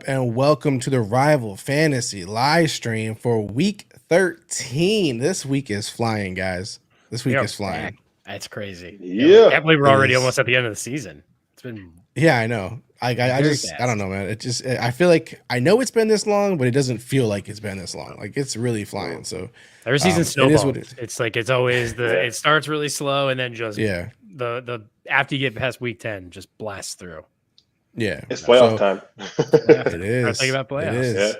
up, and welcome to the Rival Fantasy live stream for week 13. This week is flying, guys. This week is flying. That's crazy. Yeah. I can't believe we're already almost at the end of the season. It's been I know. I don't know, man. I feel like I know it's been this long, but it doesn't feel like it's been this long. Like it's really flying. So every season snowballs. It's like it's always it starts really slow and then just the after you get past week 10, just blasts through. Yeah, it's playoff time. It is. I'm thinking about playoffs. It is.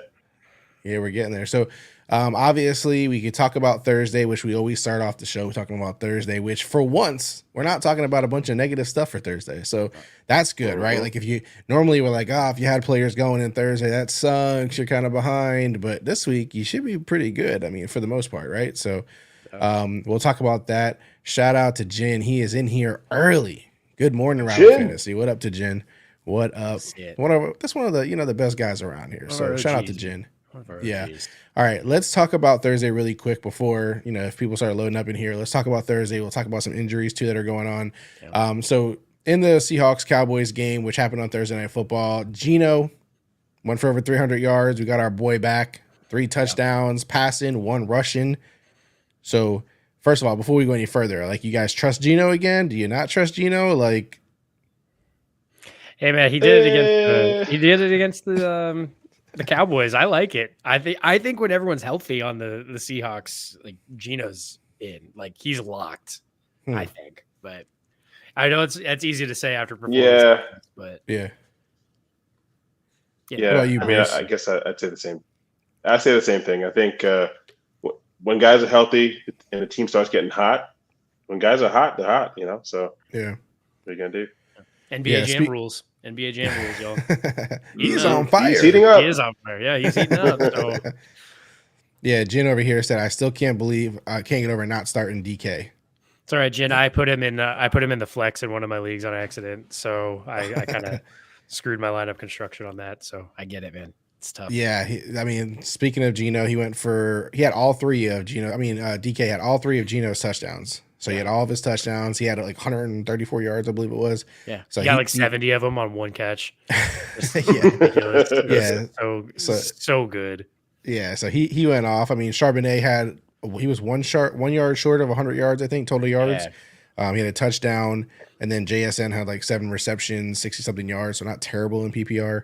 Yeah, we're getting there. So, obviously, we could talk about Thursday, which we always start off the show talking about Thursday. Which, for once, we're not talking about a bunch of negative stuff for Thursday. So that's good, right? Like if you normally we're like, if you had players going in Thursday, that sucks. You're kind of behind. But this week, you should be pretty good. I mean, for the most part, right? So, we'll talk about that. Shout out to Jen. He is in here early. Good morning, Rival Fantasy. What up to Jen? What up? That's one of the the best guys around here. So shout out to Jen. Yeah. All right. Let's talk about Thursday really quick before if people start loading up in here. Let's talk about Thursday. We'll talk about some injuries too that are going on. Yeah. So in the Seahawks Cowboys game, which happened on Thursday Night Football, Geno went for over 300 yards. We got our boy back. 3 touchdowns, passing, 1 rushing. So first of all, before we go any further, like you guys trust Geno again? Do you not trust Geno? Like. Hey man, he did it against the Cowboys. I like it. I think when everyone's healthy on the Seahawks, like Geno's in, like he's locked. I think, but I know it's easy to say after performance. Yeah, but yeah. I guess I'd say the same. I say the same thing. I think when guys are healthy and the team starts getting hot, when guys are hot, they're hot. So yeah, what are you gonna do? NBA Jam rules. NBA Jam rules, y'all. He's on fire. He's heating up. He is on fire. Yeah, he's heating up. So. Yeah, Jen over here said, "I still can't believe I can't get over not starting DK." It's all right, Jen. I put him in the flex in one of my leagues on accident, so I kind of screwed my lineup construction on that. So I get it, man. It's tough. Yeah, speaking of Geno, he had all 3 of Geno. DK had all 3 of Geno's touchdowns. So he had all of his touchdowns. He had like 134 yards, I believe it was. Yeah. So he got like 70 of them on 1 catch. So good. Yeah. So he went off. I mean, Charbonnet he was 1 yard short of 100 yards, I think, total yards. Yeah. He had a touchdown, and then JSN had like 7 receptions, 60 something yards. So not terrible in PPR.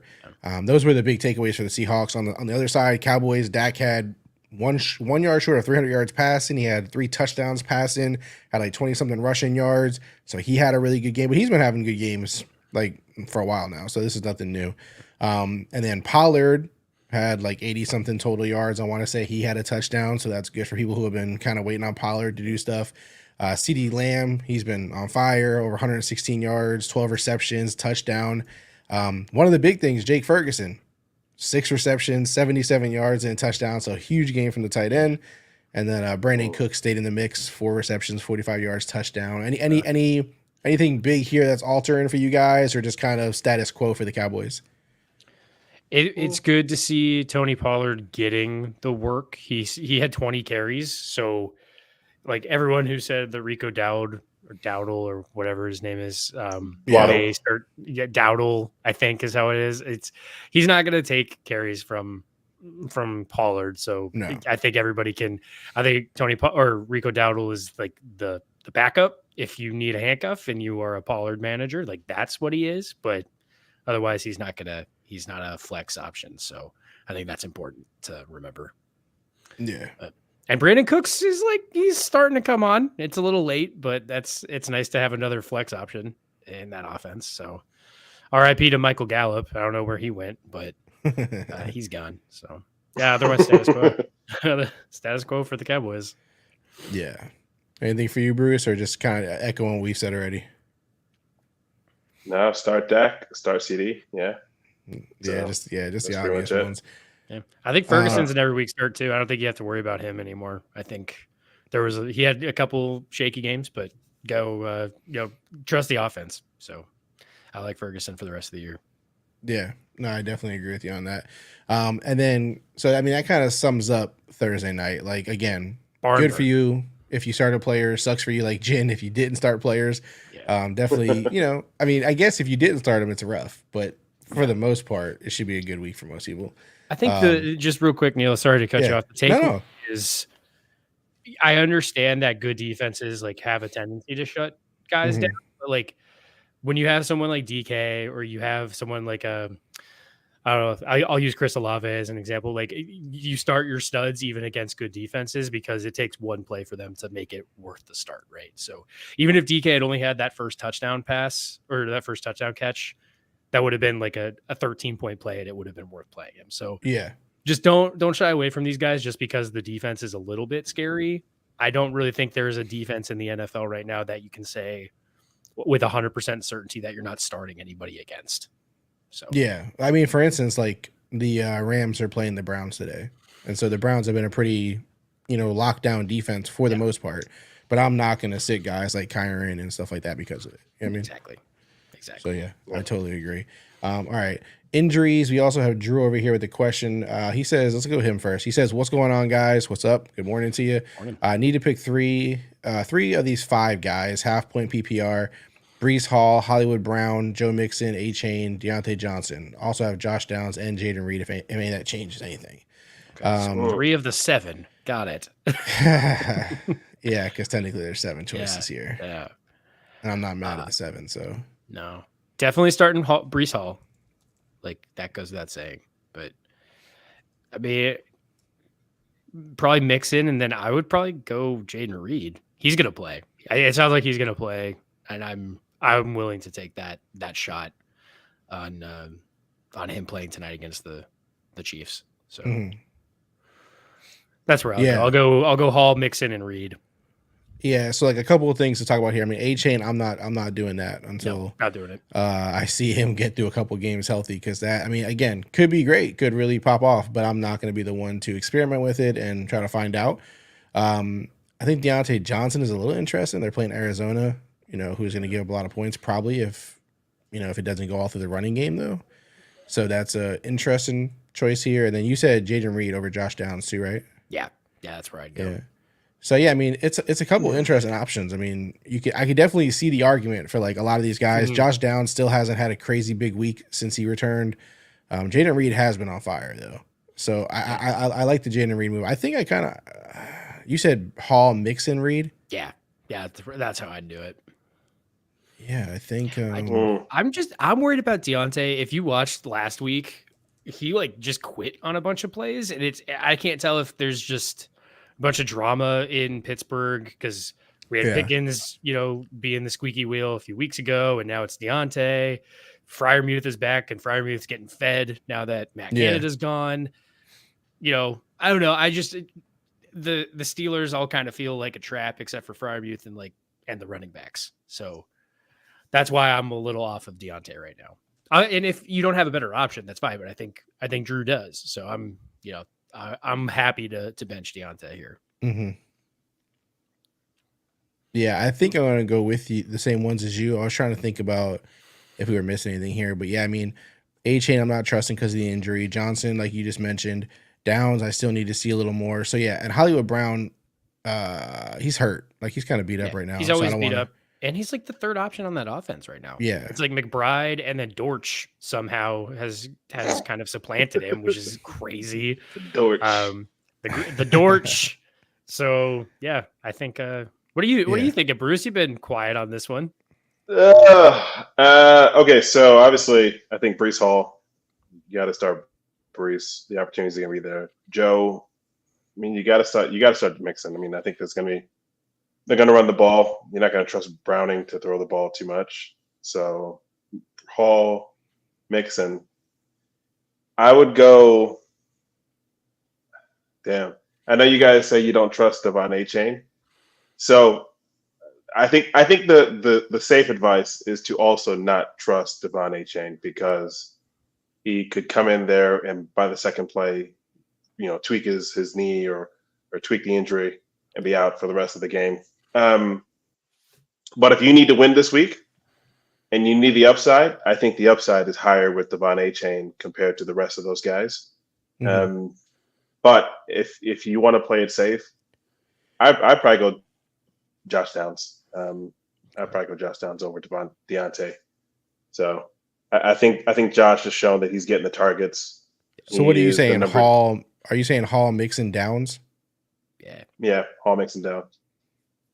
Those were the big takeaways for the Seahawks. On the other side, Cowboys, Dak had 1 yard short of 300 yards passing. He had 3 touchdowns passing, had like 20 something rushing yards. So he had a really good game, but he's been having good games like for a while now. So this is nothing new. And then Pollard had like 80 something total yards. I want to say he had a touchdown. So that's good for people who have been kind of waiting on Pollard to do stuff. CeeDee Lamb, he's been on fire, over 116 yards, 12 receptions, touchdown. One of the big things, Jake Ferguson, 6 receptions, 77 yards, and a touchdown. So a huge game from the tight end. And then Brandon Cook stayed in the mix, 4 receptions, 45 yards, touchdown. Anything big here that's altering for you guys, or just kind of status quo for the Cowboys? It's good to see Tony Pollard getting the work. He had 20 carries. So like everyone who said that Rico Dowdle or whatever his name is, Dowdle, I think is how it is. He's not going to take carries from Pollard. So no. I think Tony or Rico Dowdle is like the backup. If you need a handcuff and you are a Pollard manager, like that's what he is. But otherwise he's not a flex option. So I think that's important to remember. Yeah. And Brandon Cooks is he's starting to come on. It's a little late, but it's nice to have another flex option in that offense. So RIP to Michael Gallup. I don't know where he went, but he's gone. So yeah, otherwise status quo. Status quo for the Cowboys. Yeah. Anything for you, Bruce, or just kind of echoing what we've said already? No, start Dak, start CD. Yeah. Yeah, just the obvious ones. Yeah. I think Ferguson's an every week start too. I don't think you have to worry about him anymore. I think he had a couple shaky games, but go trust the offense. So I like Ferguson for the rest of the year. Yeah, no, I definitely agree with you on that. And then that kind of sums up Thursday night. Like again, good for you if you started players. Sucks for you, like Jen, if you didn't start players. Yeah. Definitely, I guess if you didn't start them, it's rough, but for the most part, it should be a good week for most people. I think just real quick, Neil, sorry to cut you off. The take is I understand that good defenses like have a tendency to shut guys down, but like when you have someone like DK or you have someone like I don't know. I'll use Chris Olave as an example. Like you start your studs even against good defenses because it takes one play for them to make it worth the start, right? So even if DK had only had that first touchdown pass or that first touchdown catch, that would have been like a 13-point play and it would have been worth playing him. So yeah, just don't shy away from these guys just because the defense is a little bit scary. I don't really think there's a defense in the NFL right now that you can say with 100% certainty that you're not starting anybody against. So yeah, I mean, for instance, like the Rams are playing the Browns today, and so the Browns have been a pretty, lockdown defense for the most part. But I'm not going to sit guys like Kyren and stuff like that because of it. You know what I mean? Exactly. So yeah, I totally agree. All right, injuries. We also have Drew over here with the question. He says, let's go with him first. He says, "What's going on, guys? What's up? Good morning to you. I need to pick three of these 5 guys, half-point PPR." Breece Hall, Hollywood Brown, Joe Mixon, A-Chain, Deontay Johnson. Also have Josh Downs and Jaden Reed if any of that changes anything. So 3 of the 7. Got it. Yeah, because technically there's 7 choices here. Yeah. And I'm not mad at the 7, so. No. Definitely starting Breece Hall. Like, that goes without saying. But, I mean, probably Mixon, and then I would probably go Jaden Reed. He's going to play. It sounds like he's going to play, and I'm willing to take that shot on him playing tonight against the Chiefs. So that's where I'll go. I'll go Hall, Mixon, and Reed. Yeah, so like a couple of things to talk about here. I mean, A-Chain, I'm not doing that until not doing it. I see him get through a couple of games healthy because that, I mean, again, could be great, could really pop off, but I'm not going to be the one to experiment with it and try to find out. I think Deontay Johnson is a little interesting. They're playing Arizona. Who's going to give up a lot of points probably if it doesn't go all through the running game though. So that's a interesting choice here. And then you said Jaden Reed over Josh Downs too, right? Yeah, that's where I'd go. Yeah. So yeah, I mean it's a couple interesting options. I mean I could definitely see the argument for like a lot of these guys. Josh Downs still hasn't had a crazy big week since he returned. Jaden Reed has been on fire though. So I like the Jaden Reed move. I think I kind of you said Hall, Mixon, Reed. Yeah, that's how I'd do it. Yeah, I think I'm worried about Deontay. If you watched last week, he like just quit on a bunch of plays, and I can't tell if there's just a bunch of drama in Pittsburgh because we had Pickens, being the squeaky wheel a few weeks ago, and now it's Deontay. Freiermuth is back, and Freiermuth's getting fed now that Matt Canada's gone. I don't know. I just the Steelers all kind of feel like a trap, except for Freiermuth and the running backs. So. That's why I'm a little off of Deontay right now. And if you don't have a better option, that's fine. But I think Drew does. So I'm happy to bench Deontay here. Mm-hmm. Yeah, I think I'm going to go with you, the same ones as you. I was trying to think about if we were missing anything here. But yeah, I mean, A-Chain I'm not trusting because of the injury. Johnson, like you just mentioned. Downs, I still need to see a little more. So yeah, and Hollywood Brown, he's hurt. Like he's kind of beat up right now. He's always beat up. And he's like the third option on that offense right now. Yeah. It's like McBride, and then Dortch somehow has kind of supplanted him, which is crazy. Dortch. The Dortch. So yeah, I think what do you think of Bruce? You've been quiet on this one. Okay, so obviously I think Breece Hall, you gotta start Breece. The opportunities are gonna be there. Joe, I mean you gotta start Mixon. I mean, I think there's gonna be they're going to run the ball. You're not going to trust Browning to throw the ball too much. So Hall, Mixon. I would go. Damn. I know you guys say you don't trust Devon A-Chain. So I think the safe advice is to also not trust Devon A-Chain because he could come in there and by the second play, tweak his knee or tweak the injury and be out for the rest of the game. But if you need to win this week and you need the upside, I think the upside is higher with Devon A-Chain compared to the rest of those guys. Mm-hmm. But if you want to play it safe, I'd probably go Josh Downs. I'd probably go Josh Downs over Deontay. So I think Josh has shown that he's getting the targets. So what are you saying, Hall? Are you saying Hall, Mixon, Downs? Yeah, Hall, Mixon, Downs.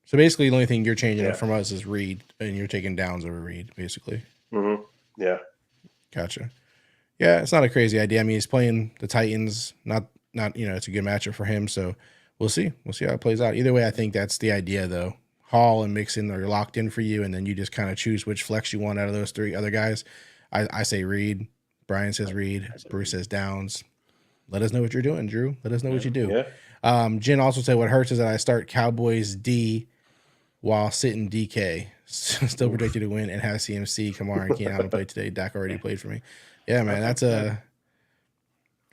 So basically, the only thing you're changing from us is Reed, and you're taking Downs over Reed, basically. Mm-hmm. Yeah. Gotcha. Yeah, it's not a crazy idea. I mean, he's playing the Titans. Not it's a good matchup for him. So we'll see. We'll see how it plays out. Either way, I think that's the idea, though. Hall and Mixon are locked in for you, and then you just kind of choose which flex you want out of those three other guys. I say Reed. Brian says Reed. Bruce says Downs. Let us know what you're doing, Drew. Let us know what you do. Yeah. Jen also said what hurts is that I start Cowboys D while sitting DK. Still projected to win and have CMC, Kamara, and Keenan Allen play today. Dak already played for me. Yeah, man, that's a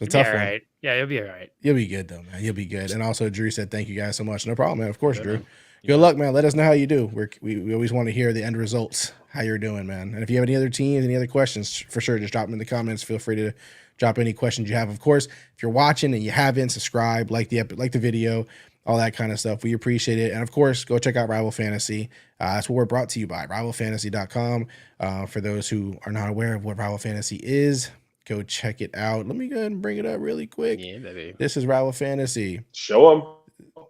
tough one. Right. Yeah, you'll be all right. You'll be good, though, man. You'll be good. And also, Drew said, thank you guys so much. No problem, man. Of course, Drew. Good luck, man. Let us know how you do. We always want to hear the end results, how you're doing, man. And if you have any other teams, any other questions, for sure, just drop them in the comments. Feel free to drop any questions you have. Of course, if you're watching and you haven't, subscribe, like the video, all that kind of stuff. We appreciate it. And, of course, go check out Rival Fantasy. That's what we're brought to you by, rivalfantasy.com. For those who are not aware of what Rival Fantasy is, go check it out. Let me go ahead and bring it up really quick. Yeah, baby. This is Rival Fantasy. Show them.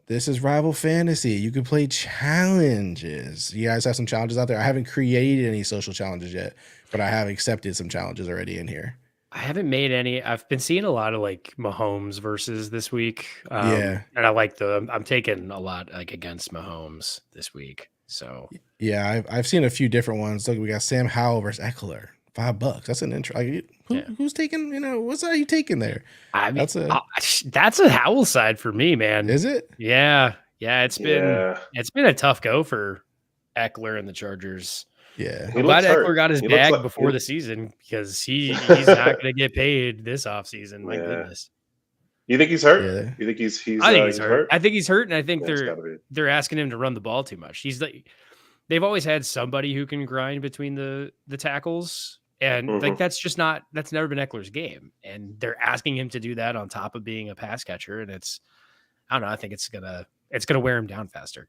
This is Rival Fantasy. You can play challenges. You guys have some challenges out there. I haven't created any social challenges yet, but I have accepted some challenges already in here. I haven't made any. I've been seeing a lot of like Mahomes versus this week. Yeah. And I like I'm taking a lot like against Mahomes this week. So yeah, I've seen a few different ones. Look, we got Sam Howell versus Eckler. $5. That's an intro. Who's taking, what side are you taking there? I mean, that's a Howell side for me, man. Is it? Yeah. Yeah. It's been a tough go for Eckler and the Chargers. Yeah. I'm glad Eckler got his bag before the season because he's not going to get paid this offseason. My goodness. You think he's hurt? Yeah. You think he's I think he's hurt. I think he's hurt, and I think they're asking him to run the ball too much. He's like, they've always had somebody who can grind between the tackles. And like that's never been Eckler's game. And they're asking him to do that on top of being a pass catcher. And I don't know, I think it's gonna wear him down faster.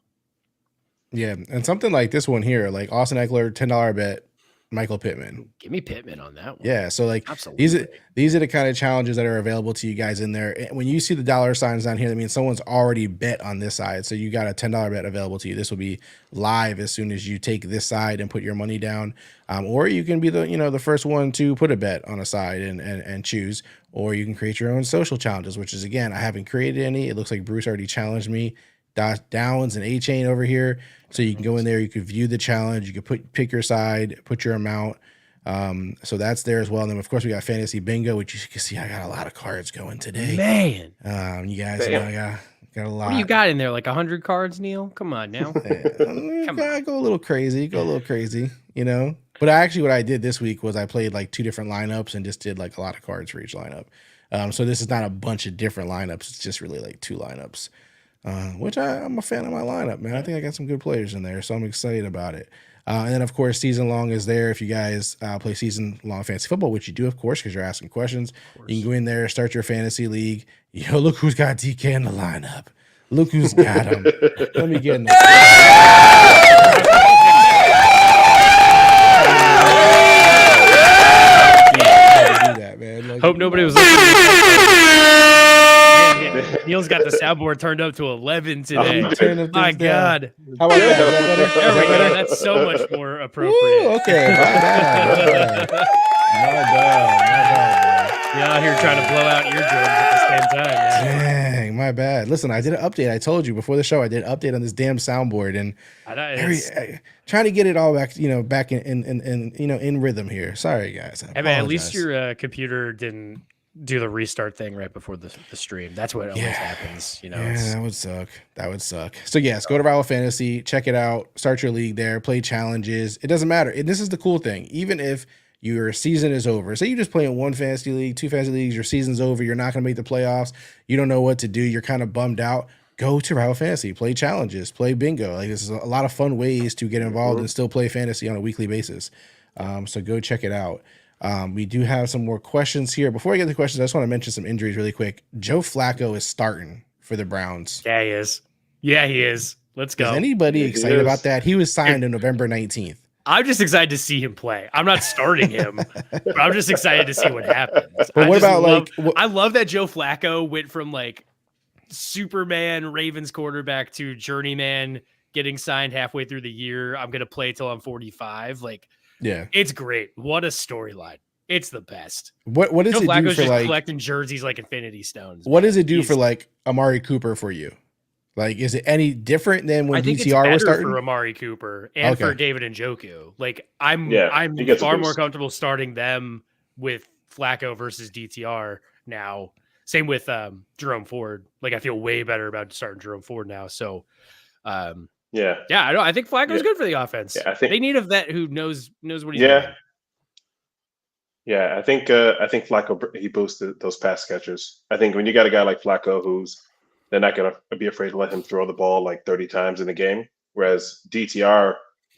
Yeah. And something like this one here, like Austin Eckler, $10 bet, Michael Pittman. Give me Pittman on that one. Yeah. So like these are the kind of challenges that are available to you guys in there. And when you see the dollar signs down here, that means someone's already bet on this side. So you got a $10 bet available to you. This will be live as soon as you take this side and put your money down. Or you can be the first one to put a bet on a side and choose, or you can create your own social challenges, which is, again, I haven't created any. It looks like Bruce already challenged me. Downs and A-Chain over here. So you can go in there, you can view the challenge, you can pick your side, put your amount. So that's there as well. And then of course we got Fantasy Bingo, which you can see I got a lot of cards going today. Man. You guys I got a lot. What do you got in there? Like 100 cards, Neil? Come on now. Go a little crazy. But what I did this week was I played like 2 different lineups and just did like a lot of cards for each lineup. So this is not a bunch of different lineups. It's just really like 2 lineups. Which I'm a fan of my lineup, man. I think I got some good players in there, so I'm excited about it. And then, of course, season long is there. If you guys play season long fantasy football, which you do, of course, because you're asking questions, you can go in there, start your fantasy league. Yo, look who's got DK in the lineup. Look who's got him. Let me get in there. Do that, man. Like, hope nobody was listening. Neil's got the soundboard turned up to 11 today. My God. How about that? There we go. That's so much more appropriate. Ooh, okay. My bad. You're out here trying to blow out eardrums at the same time, man. Dang, my bad. Listen, I did an update. I told you before the show I did an update on this damn soundboard and trying to get it all back, back in rhythm here. Sorry, guys. Hey, man, at least your computer didn't do the restart thing right before the stream. That's what always happens. Yeah, that would suck. So yes, go to Rival Fantasy, check it out, start your league there, play challenges. It doesn't matter. This is the cool thing. Even if your season is over, say you just play in 1 fantasy league, 2 fantasy leagues, your season's over, you're not going to make the playoffs, you don't know what to do, you're kind of bummed out, go to Rival Fantasy, play challenges, play bingo. Like, this is a lot of fun ways to get involved and still play fantasy on a weekly basis. So go check it out. We do have some more questions here. Before I get to the questions, I just want to mention some injuries really quick. Joe Flacco is starting for the Browns. Yeah, he is. Let's go. Is anybody excited about that? He was signed on November 19th. I'm just excited to see him play. I'm not starting him, but I'm just excited to see what happens. But what about I love that Joe Flacco went from like Superman Ravens quarterback to journeyman, getting signed halfway through the year. I'm going to play till I'm 45. Like, yeah, it's great. What a storyline. It's the best. What does it do for just like collecting jerseys like Infinity Stones? What does it do for like Amari Cooper for you? Like, is it any different than when DTR was starting? For Amari Cooper and for David Njoku. Like, I'm far more comfortable starting them with Flacco versus DTR now. Same with Jerome Ford. Like, I feel way better about starting Jerome Ford now. So, I think Flacco's good for the offense. Yeah, I think they need a vet who knows what he's doing. Yeah, I think Flacco, he boosted those pass catchers. I think when you got a guy like Flacco they're not going to be afraid to let him throw the ball like 30 times in the game. Whereas DTR,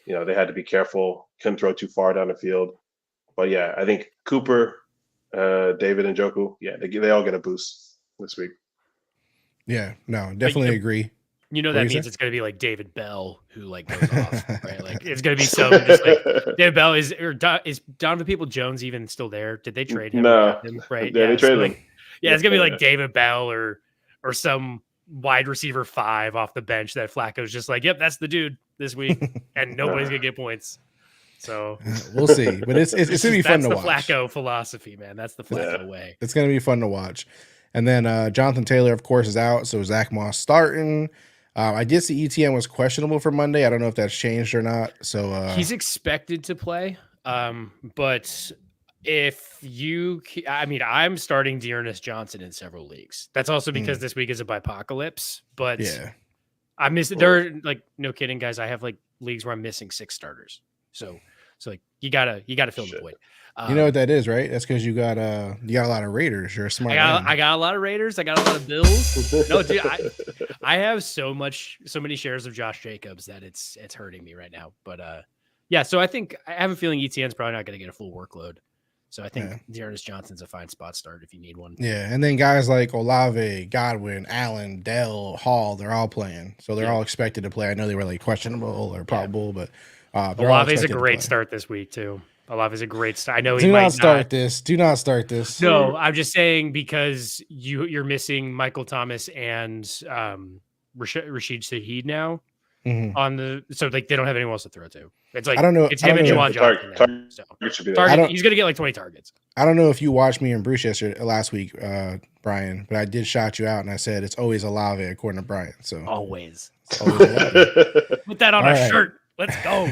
they had to be careful, couldn't throw too far down the field. But yeah, I think Cooper, David Njoku, they all get a boost this week. Yeah, no, definitely agree. That means it's going to be like David Bell who like goes off, right? Like it's going to be so just like David Bell is Donovan Peoples-Jones even still there? Did they trade him? No, right? Yeah, they traded him. It's going to be like David Bell or some wide receiver 5 off the bench that Flacco's just like, yep, that's the dude this week, and nobody's going to get points. So we'll see, but it's going to be fun to watch. That's the Flacco philosophy, man. That's the Flacco way. It's going to be fun to watch. And then Jonathan Taylor, of course, is out, so Zach Moss starting. I did see ETN was questionable for Monday. I don't know if that's changed or not. So he's expected to play, but I'm starting Dearness Johnson in several leagues. That's also because this week is a bipocalypse. But I miss it. There are like, no kidding, guys. I have like leagues where I'm missing 6 starters. So like you gotta fill the void. You know what that is, right? That's because you got a lot of Raiders. You're a smart man. I got a lot of Raiders. I got a lot of Bills. No, dude, I have so many shares of Josh Jacobs that it's hurting me right now. But so I have a feeling ETN's probably not going to get a full workload. So I think Dearness Johnson's a fine spot start if you need one. Yeah, and then guys like Olave, Godwin, Allen, Dell, Hall, they're all playing. So they're all expected to play. I know they were like questionable or probable, but Olave's a great start this week too. Olave's a great start. I know Do not start this. No, I'm just saying because you're missing Michael Thomas and Rashid Shaheed now on so like they don't have anyone else to throw to. It's like I don't know. It's him and Juwan Johnson. He's gonna get like 20 targets. I don't know if you watched me and Bruce last week, Brian, but I did shout you out and I said it's always Olave according to Brian. So always. Put that on a shirt. Let's go. All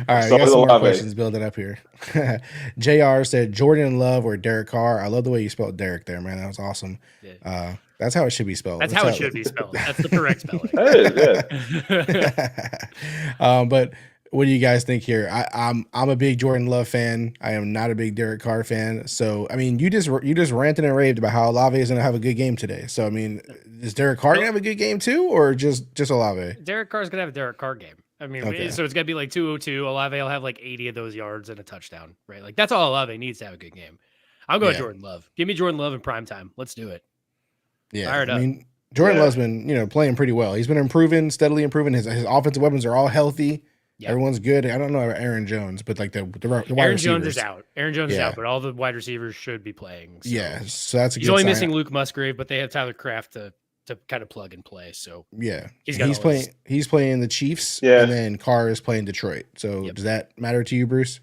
right, we got some more questions building up here. JR said Jordan Love or Derek Carr. I love the way you spelled Derek there, man. That was awesome. Yeah. That's how it should be spelled. That's how it should be spelled. That's the correct spelling. But what do you guys think here? I'm a big Jordan Love fan. I am not a big Derek Carr fan. So I mean, you just ranted and raved about how Olave is going to have a good game today. So I mean, is Derek Carr going to have a good game too, or just Olave? Derek Carr is going to have a Derek Carr game. I mean, so it's going to be like 202. Olave will have like 80 of those yards and a touchdown, right? Like that's all Olave needs to have a good game. I'll go Jordan Love. Give me Jordan Love in prime time. Let's do it. Yeah, I mean, Jordan Love's been playing pretty well. He's been steadily improving. His offensive weapons are all healthy. Yep. Everyone's good. I don't know about Aaron Jones, but like the wide Aaron receivers. Jones is out. Aaron Jones is out, but all the wide receivers should be playing. So. Yeah, so that's a he's good only sign. missing Luke Musgrave, but they have Tyler Kraft to kind of plug and play. So he's playing the Chiefs, and then Carr is playing Detroit. So does that matter to you, Bruce?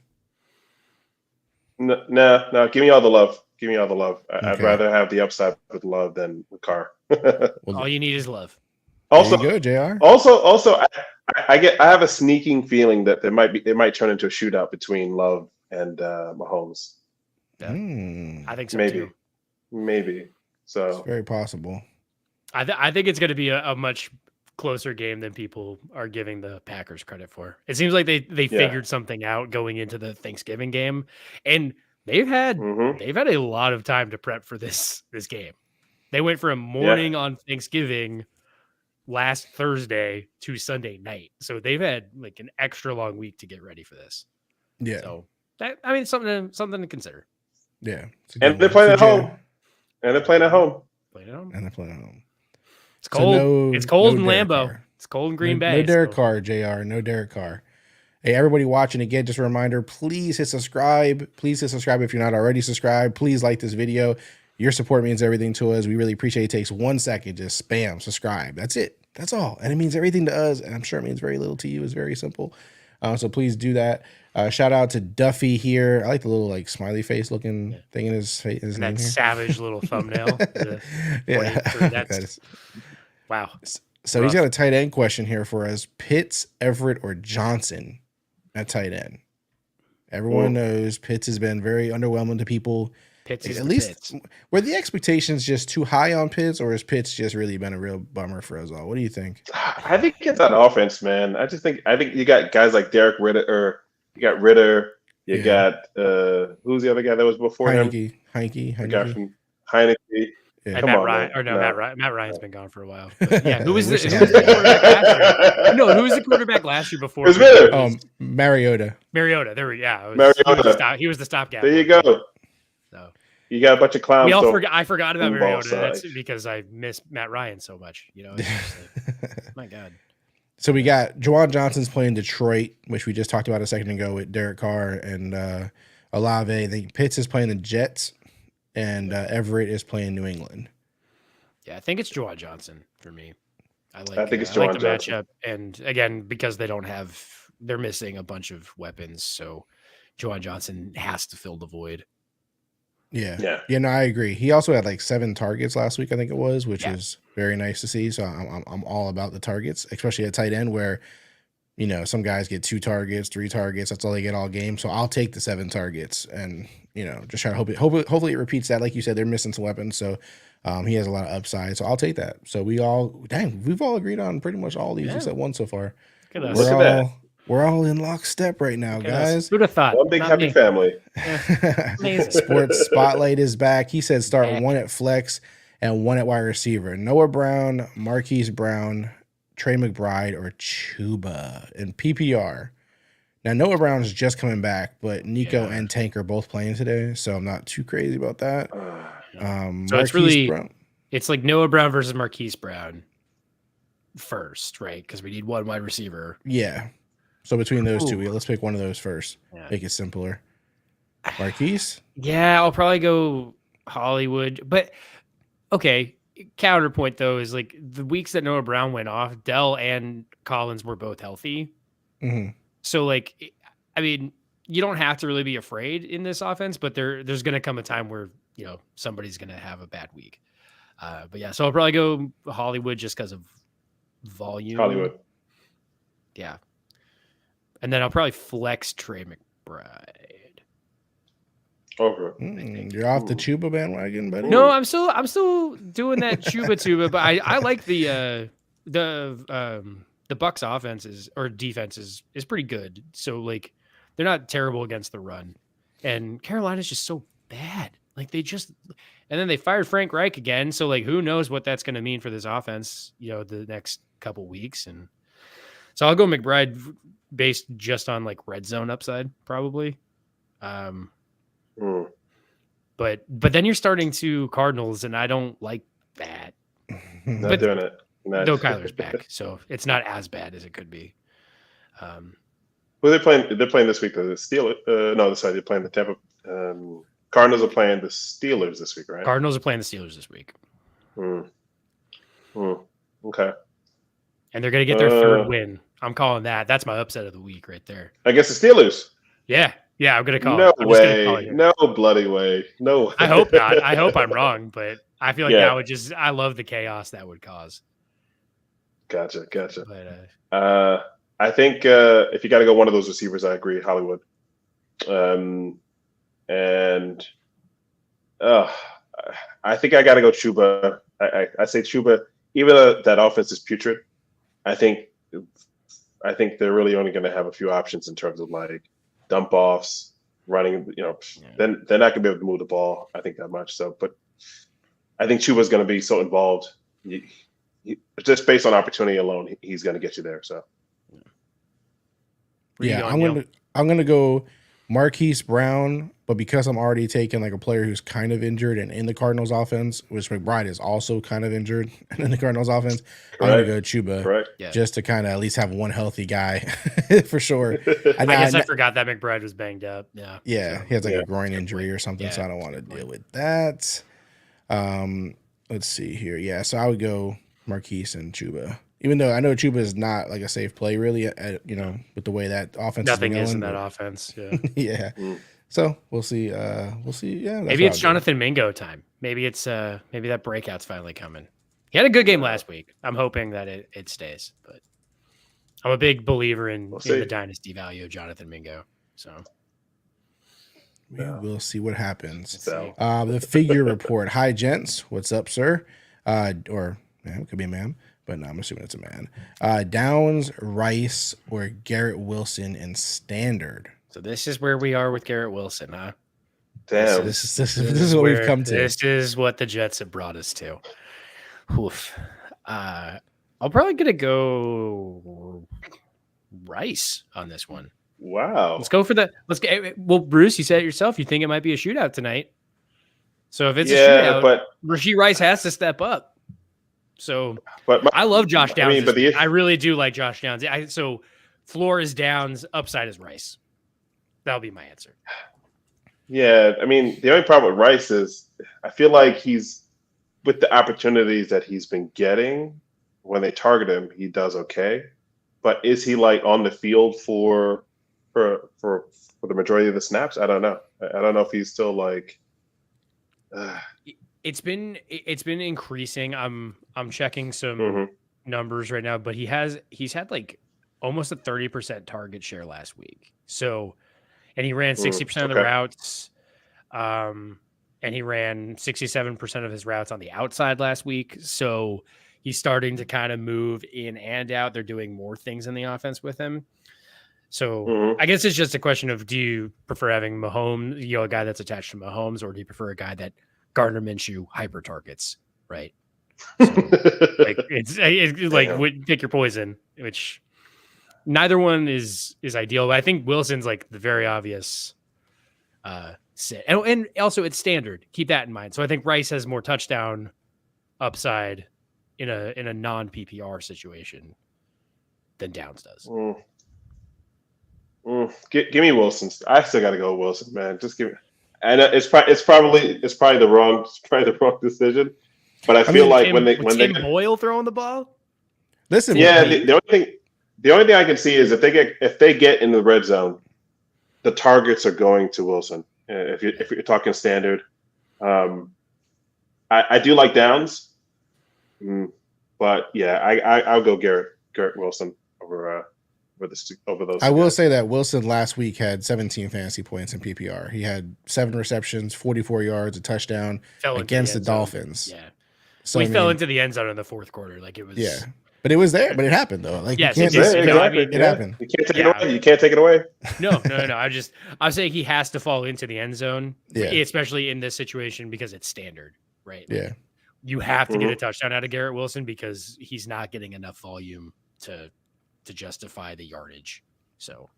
No. Give me all the love. I'd rather have the upside with Love than with Carr. All you need is love. Also, there you go, JR. Also, I have a sneaking feeling that it might turn into a shootout between Love and Mahomes. Yeah. I think so too. Maybe. So it's very possible. I think it's going to be a much closer game than people are giving the Packers credit for. It seems like they figured something out going into the Thanksgiving game, and they've had a lot of time to prep for this game. They went from morning on Thanksgiving last Thursday to Sunday night. So they've had like an extra long week to get ready for this. Yeah. So something to consider. Yeah. And they're playing at home. It's cold. It's cold in Lambeau. It's cold in Green Bay. No Derek Carr, JR. No Derek Carr. Hey, everybody watching, again, just a reminder, please hit subscribe. Please hit subscribe if you're not already subscribed. Please like this video. Your support means everything to us. We really appreciate it. It takes 1 second. Just spam, subscribe. That's it. That's all. And it means everything to us. And I'm sure it means very little to you. It's very simple. So please do that. Shout out to Duffy here. I like the little like smiley face looking thing in his face. And that savage little thumbnail. Wow. So he's got a tight end question here for us. Pitts, Everett, or Johnson at tight end? Everyone knows Pitts has been very underwhelming to people. Pitts at least were the expectations just too high on Pitts, or has Pitts just really been a real bummer for us all? What do you think? I think it's that offense, man. I think you got guys like Derek Ritter, or you got Ritter, you got who's the other guy that was before him? Heineke. The guy from Heineke. Yeah. And Matt Ryan, or no, Matt Ryan's been gone for a while. But yeah, who was the quarterback last year? No, who was the quarterback last year before? Mariota. Mariota. There we go. Mariota. He was the stopgap. There you go. So you got a bunch of clowns. I forgot about Mariota. That's because I miss Matt Ryan so much. You know, my God. So we got Juwan Johnson's playing Detroit, which we just talked about a second ago with Derek Carr and Olave. I think Pitts is playing the Jets, and Everett is playing New England. Yeah, I think it's Juwan Johnson for me. I think it's the Juwan Johnson. matchup, and again, because they're missing a bunch of weapons, so Juwan Johnson has to fill the void. Yeah. No, I agree. He also had like 7 targets last week, I think it was, which is very nice to see. So I'm all about the targets, especially at tight end where, you know, some guys get 2 targets, 3 targets. That's all they get all game. So I'll take the 7 targets and, you know, just try to hopefully it repeats that. Like you said, they're missing some weapons. So he has a lot of upside. So I'll take that. So we've all agreed on pretty much all these except one so far. Look at us. We're all in lockstep right now, guys. Who'd have thought? One big happy family. Amazing. Sports Spotlight is back. He said start 1 at flex and 1 at wide receiver. Noah Brown, Marquise Brown, Trey McBride, or Chuba in PPR. Now, Noah Brown's just coming back, but Nico and Tank are both playing today, so I'm not too crazy about that. So it's really it's like Noah Brown versus Marquise Brown first, right? Because we need 1 wide receiver. Yeah. So between those two, let's pick one of those first. Yeah. Make it simpler. Marquise? Yeah, I'll probably go Hollywood. But, okay, counterpoint, though, is like the weeks that Noah Brown went off, Dell and Collins were both healthy. Mm-hmm. So, like, I mean, you don't have to really be afraid in this offense, but there's going to come a time where, you know, somebody's going to have a bad week. But, yeah, so I'll probably go Hollywood just because of volume. Hollywood. Yeah. And then I'll probably flex Trey McBride. Okay. You're off the Chuba bandwagon, buddy. No, I'm still doing that Chuba, but I like the Bucs offense or defense is pretty good. So like they're not terrible against the run, and Carolina's just so bad. Like and then they fired Frank Reich again. So like who knows what that's going to mean for this offense? You know, the next couple weeks, and so I'll go McBride based just on like red zone upside probably. But then you're starting to Cardinals, and I don't like that. Not doing it. No, Kyler's back, so it's not as bad as it could be. Who are they playing? They're playing this week. The Steelers. They're playing the Tampa. Cardinals are playing the Steelers this week, right? Cardinals are playing the Steelers this week. Okay. And they're going to get their 3rd win. I'm calling that. That's my upset of the week right there. I guess the Steelers. Yeah, I'm going to call it. No way. No bloody way. No way. I hope not. I hope I'm wrong, but I feel like that would I love the chaos that would cause. Gotcha. But, I think if you got to go one of those receivers, I agree, Hollywood. And I think I got to go Chuba. I say Chuba, even though that offense is putrid, I think they're really only going to have a few options in terms of like dump offs, running. You know, then they're not going to be able to move the ball. I think that much. So, but I think Chuba's going to be so involved. Just based on opportunity alone, he's going to get you there. So, I'm going to go Marquise Brown, but because I'm already taking like a player who's kind of injured and in the Cardinals offense, which McBride is also kind of injured in the Cardinals offense, I'm going to go Chuba just to kind of at least have one healthy guy for sure. I guess I forgot that McBride was banged up. Yeah. Yeah. He has like a groin injury or something. So I don't want to deal with that. Let's see here. Yeah. So I would go Marquise and Chuba. Even though I know Chuba is not like a safe play, really, with the way that offense nothing is in that offense. Yeah, yeah. So we'll see. We'll see. Yeah, maybe it's Jonathan Mingo time. Maybe it's maybe that breakout's finally coming. He had a good game last week. I'm hoping that it stays. But I'm a big believer in the dynasty value of Jonathan Mingo. So we'll see what happens. The figure report. Hi, gents. What's up, sir? Or ma'am, could be a ma'am. But no, I'm assuming it's a man. Downs, Rice, or Garrett Wilson in standard. So this is where we are with Garrett Wilson, huh? Damn. This is what we've come to. This is what the Jets have brought us to. Oof. I'm probably gonna go Rice on this one. Wow. Let's go for that. Well, Bruce, you said it yourself. You think it might be a shootout tonight. So if it's a shootout, but Rashee Rice has to step up. So, I love Josh Downs. I really do like Josh Downs. So, floor is Downs, upside is Rice. That'll be my answer. Yeah, I mean, the only problem with Rice is I feel like he's with the opportunities that he's been getting. When they target him, he does okay. But is he like on the field for the majority of the snaps? I don't know. I don't know if he's still like. It's been increasing. I'm checking some numbers right now, but he's had like almost a 30% target share last week. So, and he ran 60% of the routes, and he ran 67% of his routes on the outside last week. So he's starting to kind of move in and out. They're doing more things in the offense with him. So I guess it's just a question of, do you prefer having Mahomes, a guy that's attached to Mahomes, or do you prefer a guy that Gardner Minshew hyper targets, right? So, it's like pick your poison, which neither one is ideal. But I think Wilson's like the very obvious sit, and also it's standard. Keep that in mind. So I think Rice has more touchdown upside in a non PPR situation than Downs does. Give me Wilson. I still got to go with Wilson, man. Just give me. And it's probably the wrong decision, but I feel like when they Boyle throwing the ball. Listen, the only thing I can see is if they get in the red zone, the targets are going to Wilson. If you're talking standard, I do like Downs, but yeah, I'll go Garrett Wilson over those. I will say that Wilson last week had 17 fantasy points in PPR. He had 7 receptions, 44 yards, a touchdown against the Dolphins. Yeah. So he fell into the end zone in the fourth quarter. Like it was. Yeah. But it was there. But it happened though. Like yes, it happened. You can't take it away. You can't take it away. No. I'm saying he has to fall into the end zone, especially in this situation because it's standard, right? Yeah. You have to get a touchdown out of Garrett Wilson because he's not getting enough volume to justify the yardage. So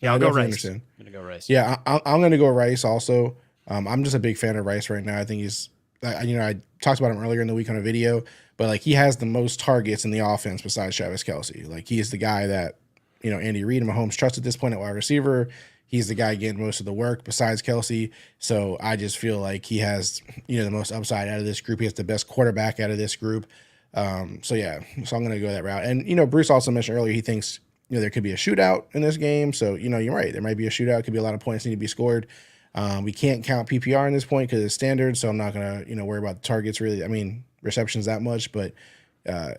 I'll go Rice. I'm gonna go Rice. Yeah, I'm gonna go Rice also. I'm just a big fan of Rice right now. I think he's I talked about him earlier in the week on a video, but like he has the most targets in the offense besides Travis Kelce. Like he is the guy that Andy Reid and Mahomes trust at this point at wide receiver. He's the guy getting most of the work besides Kelce. So I just feel like he has the most upside out of this group. He has the best quarterback out of this group. So I'm going to go that route. And, Bruce also mentioned earlier, he thinks, there could be a shootout in this game. So, you're right. There might be a shootout. Could be a lot of points need to be scored. We can't count PPR in this point because it's standard. So I'm not going to, worry about the targets really. I mean, receptions that much, but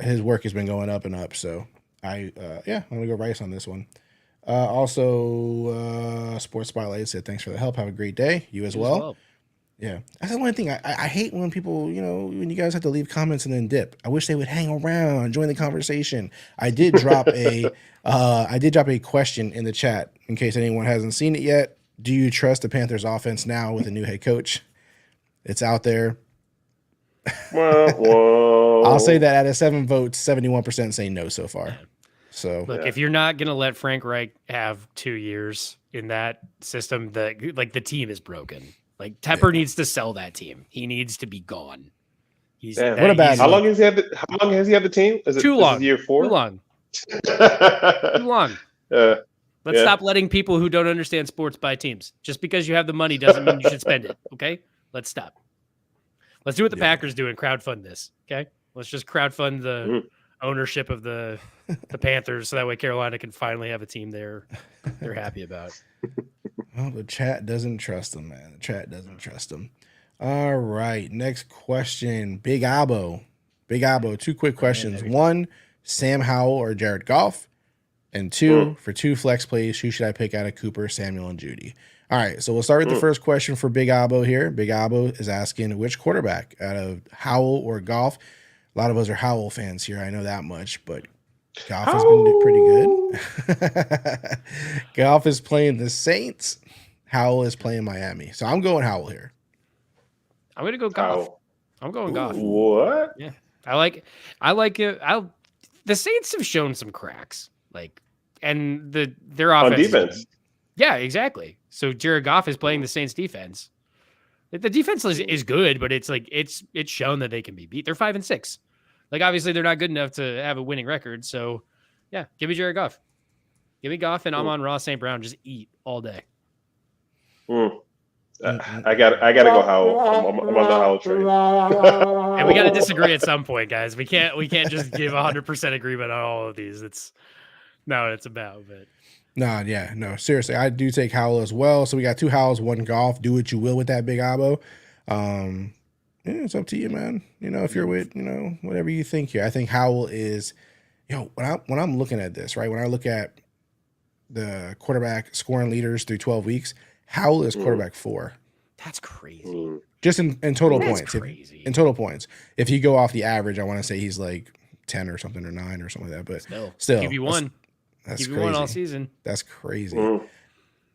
his work has been going up and up. So I'm going to go Rice on this one. Also, Sports Spotlight said, thanks for the help. Have a great day. You as well. Yeah, that's the one thing I hate when people, when you guys have to leave comments and then dip. I wish they would hang around, join the conversation. I did drop a question in the chat in case anyone hasn't seen it yet. Do you trust the Panthers offense now with a new head coach? It's out there. Whoa. I'll say that out of 7 votes, 71% say no so far. So look, if you're not going to let Frank Reich have 2 years in that system, the team is broken. Like Tepper needs to sell that team. He needs to be gone. What about how long has he had the team? Is it too long? This is year 4? Too long. Too long. Let's stop letting people who don't understand sports buy teams. Just because you have the money doesn't mean you should spend it. Okay, let's stop. Let's do what the Packers do and crowdfund this. Okay, let's just crowdfund the ownership of the Panthers, so that way Carolina can finally have a team they're happy about. Well, the chat doesn't trust them, man. The chat doesn't trust them. All right, next question. Big Abo. 2 quick questions. 1, Sam Howell or Jared Goff? And 2, for 2 flex plays, who should I pick out of Cooper, Samuel, and Judy? All right, so we'll start with the first question for Big Abo here. Big Abo is asking which quarterback out of Howell or Goff. A lot of us are Howell fans here. I know that much, but Goff has been pretty good. Goff is playing the Saints. Howell is playing Miami. So I'm going Howell here. I'm going to go Goff. I'm going Goff. What? Yeah. I like it. The Saints have shown some cracks. And their offense on defense. Yeah, exactly. So Jared Goff is playing the Saints defense. The defense is good, but it's shown that they can be beat. They're 5-6. Obviously they're not good enough to have a winning record. So yeah, give me Jared Goff. Give me Goff and Amon-Ra St. Brown. Just eat all day. I gotta go Howell. I'm on the Howell train. And we gotta disagree at some point, guys. We can't just give 100% agreement on all of these. It's about, but no, seriously, I do take Howell as well. So we got 2 Howells, 1 Goff. Do what you will with that, Big Abo. It's up to you, man. If you're with, whatever you think here. I think Howell is, when I'm looking at this, right? When I look at the quarterback scoring leaders through 12 weeks, Howell is quarterback 4. That's crazy. Just in total points. Crazy. In total points. If you go off the average, I want to say he's 10 or something or 9 or something like that. But still QB1. That's QB1 all season. That's crazy.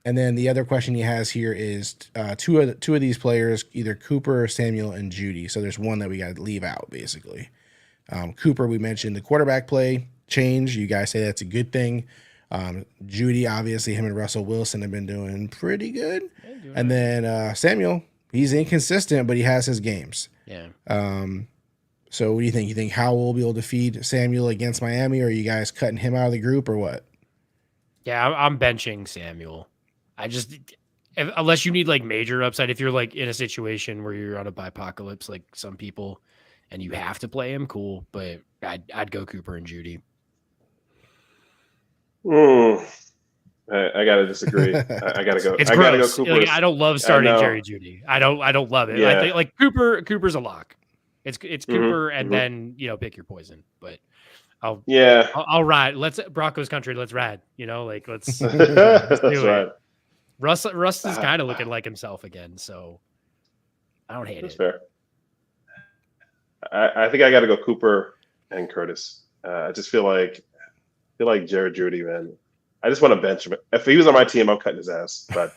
And then the other question he has here is two of these players, either Cooper, Samuel, and Judy. So there's one that we got to leave out, basically. Cooper, we mentioned the quarterback play change. You guys say that's a good thing. Judy, obviously, him and Russell Wilson have been doing pretty good. And then Samuel, he's inconsistent, but he has his games. Yeah. So what do you think? You think Howell will be able to feed Samuel against Miami, or are you guys cutting him out of the group, or what? Yeah, I'm benching Samuel. Unless you need major upside, if you're in a situation where you're on a bipocalypse like some people and you have to play him, cool. But I'd go Cooper and Judy. I gotta disagree. I gotta go. It's I gotta go gross. Cooper. I don't love starting Jerry Judy. I don't love it. Yeah. I think Cooper's a lock. It's Cooper and then pick your poison. But I'll ride. Let's Broncos country. Let's ride. Let's do it. Russ is kind of looking like himself again, so I don't hate That's it. Fair. I think I got to go Cooper and Curtis. I just feel like Jared Judy, man. I just want to bench him. If he was on my team, I'm cutting his ass. But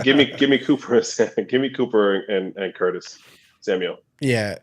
give me Cooper, give me Cooper and Curtis, Samuel. Yeah.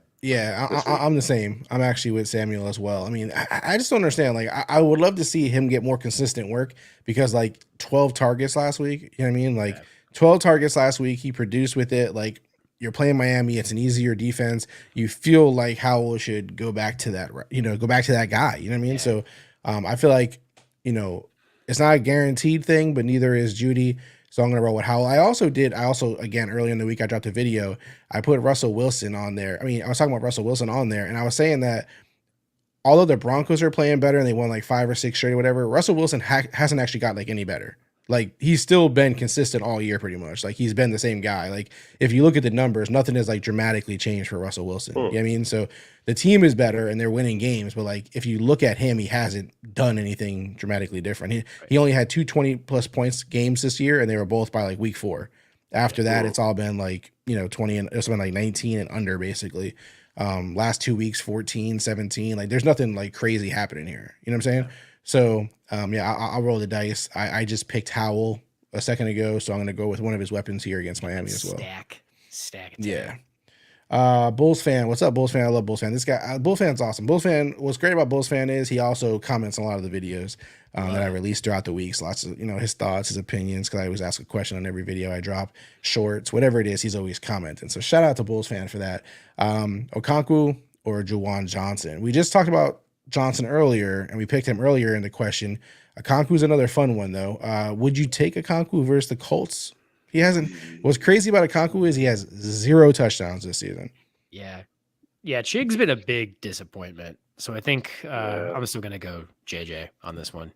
I'm the same. I'm actually with Samuel as well. I mean, I just don't understand. I would love to see him get more consistent work because 12 targets last week. You know what I mean? 12 targets last week. He produced with it. You're playing Miami. It's an easier defense. You feel like Howell should go back to that. Go back to that guy. You know what I mean? Yeah. So I feel like it's not a guaranteed thing, but neither is Judy. So I'm going to roll with Howell. I also, again, earlier in the week, I dropped a video. I put Russell Wilson on there. I mean, I was talking about Russell Wilson on there, and I was saying that although the Broncos are playing better and they won 5 or 6 straight or whatever, Russell Wilson hasn't actually got any better. He's still been consistent all year pretty much. He's been the same guy. If you look at the numbers, nothing has dramatically changed for Russell Wilson. You know what I mean? So the team is better and they're winning games, but if you look at him, he hasn't done anything dramatically different. He only had 2 20+ points games this year, and they were both by week 4. After that, it's all been 20 and it's been 19 and under basically. Last 2 weeks, 14, 17. There's nothing crazy happening here. You know what I'm saying? So, I'll roll the dice. I just picked Howell a second ago, so I'm going to go with one of his weapons here against Miami as well. Stack it. Yeah. Bulls fan, what's up, Bulls fan? I love Bulls fan. This guy, Bulls fan's awesome. Bulls fan. What's great about Bulls fan is he also comments on a lot of the videos that I release throughout the weeks. Lots of his thoughts, his opinions. Because I always ask a question on every video I drop, shorts, whatever it is. He's always commenting. So shout out to Bulls fan for that. Okonkwo or Juwan Johnson. We just talked about Johnson earlier, and we picked him earlier in the question. Okonkwo's another fun one though. Would you take Okonkwo versus the Colts? He hasn't. What's crazy about Okonkwo is he has 0 touchdowns this season. Yeah. Chig's been a big disappointment. So I think I'm still going to go JJ on this one.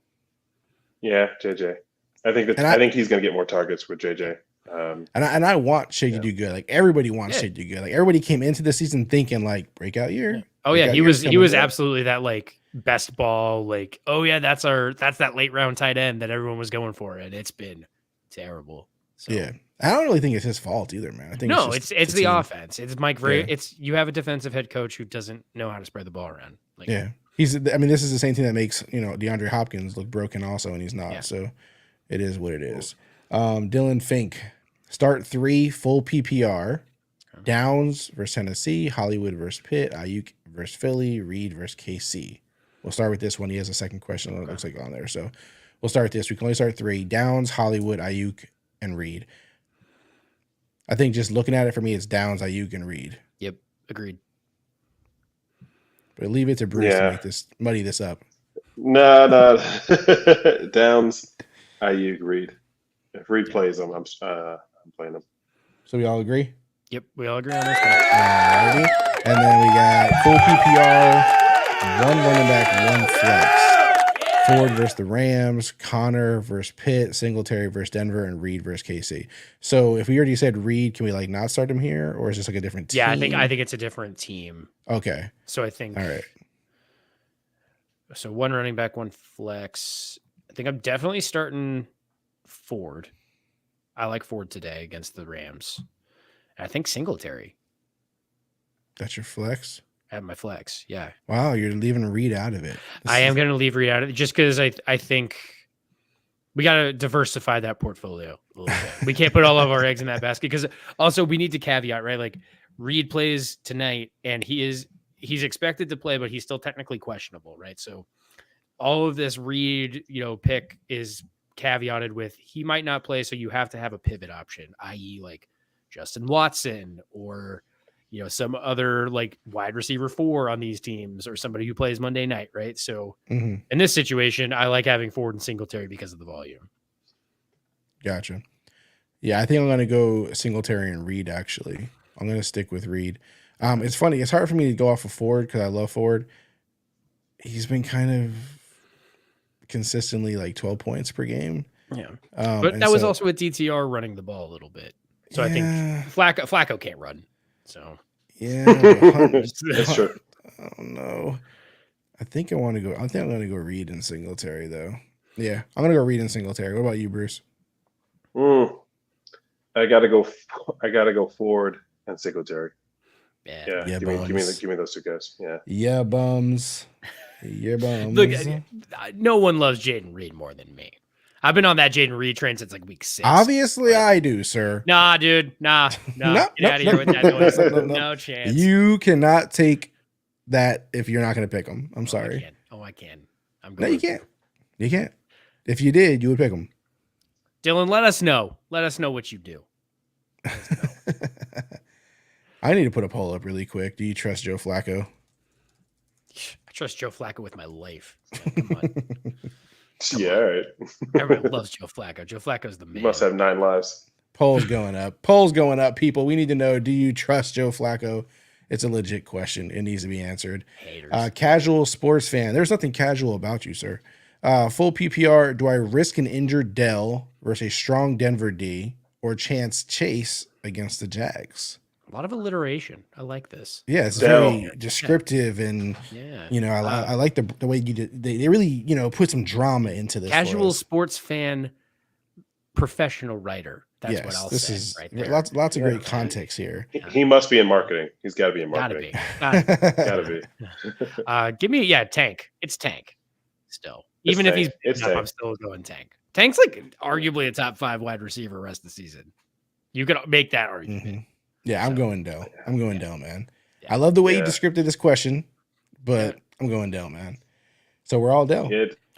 Yeah, JJ. I think he's going to get more targets with JJ. And I want Chig to do good. Like everybody wants Chig to do good. Like everybody came into the season thinking like breakout year. Yeah. Oh yeah, he was absolutely that like best ball. Like that's that late round tight end that everyone was going for, and it's been terrible. So. Yeah, I don't really think it's his fault either, man. I think it's the offense. It's Mike Vrabel. It's you have a defensive head coach who doesn't know how to spread the ball around. Like, this is the same thing that makes DeAndre Hopkins look broken also, and he's not. Yeah. So it is what it is. Dylan Fink, start 3 full PPR. Downs versus Tennessee, Hollywood versus Pitt, Ayuk versus Philly, Reed versus KC. We'll start with this one. He has a second question that looks like on there, so we'll start this. We can only start 3: Downs, Hollywood, Ayuk, and Reed. I think just looking at it for me, it's Downs, Ayuk, and Reed. Yep, agreed. But leave it to Bruce to muddy this up. No. Downs, Ayuk, Reed. If Reed plays them, I'm playing them. So we all agree? Yep, we all agree on this one. Alrighty. And then we got full PPR, 1 running back, 1 flex. Ford versus the Rams, Connor versus Pitt, Singletary versus Denver, and Reed versus KC. So if we already said Reed, can we like not start him here, or is this like a different team? Yeah, I think it's a different team. Okay. So I think. All right. So 1 running back, 1 flex. I think I'm definitely starting Ford. I like Ford today against the Rams. And I think Singletary. That's your flex? At my flex, yeah. Wow, you're leaving Reed out of it. I am going to leave Reed out of it just because I think we got to diversify that portfolio a little bit. We can't put all of our eggs in that basket because also we need to caveat, right? Like Reed plays tonight and he's expected to play, but he's still technically questionable, right? So all of this Reed, pick is caveated with he might not play, so you have to have a pivot option, i.e. like Justin Watson or some other like wide receiver 4 on these teams or somebody who plays Monday night, right? So in this situation, I like having Ford and Singletary because of the volume. Gotcha. Yeah, I think I'm going to go Singletary and Reed, actually. I'm going to stick with Reed. It's funny. It's hard for me to go off of Ford because I love Ford. He's been kind of consistently like 12 points per game. Yeah. But that was also with DTR running the ball a little bit. So I think Flacco can't run. So yeah, that's true. I don't know. I think I'm going to go Reed and Singletary though. Yeah, I'm going to go Reed and Singletary. What about you, Bruce? I gotta go Ford and Singletary. Yeah. Give me those 2 guys. Yeah. Yeah, bums. Yeah, bums. Look, no one loves Jaden Reed more than me. I've been on that Jaden Reed train since like week 6. Obviously, I do, sir. Nah, dude. Nah. Get out of here with that noise. No chance. You cannot take that if you're not going to pick him. I'm sorry. I can. No, you can't. You can't. If you did, you would pick him. Dylan, let us know. Let us know what you do. I need to put a poll up really quick. Do you trust Joe Flacco? I trust Joe Flacco with my life. Come on. Yeah, all right. Everyone loves Joe Flacco. Joe Flacco's the man. You must have 9 lives. Polls going up. Polls going up, people. We need to know, do you trust Joe Flacco? It's a legit question. It needs to be answered. Casual sports fan. There's nothing casual about you, sir. Full PPR. Do I risk an injured Dell versus a strong Denver D or chance Chase against the Jags? A lot of alliteration. I like this. Yeah, it's very descriptive, and I like the way you did. They really put some drama into this. Casual sports fan, professional writer. That's what I'll say. Is right there. Lots of great context here. He must be in marketing. He's got to be in marketing. Gotta be. Give me Tank. It's Tank. Still, even if he's up, I'm still going Tank. Tank's like arguably a top 5 wide receiver rest of the season. You could make that argument. Yeah, I'm going Dell. I'm going Dell, man. I love the way you described this question, but I'm going Dell, man. So we're all Dell.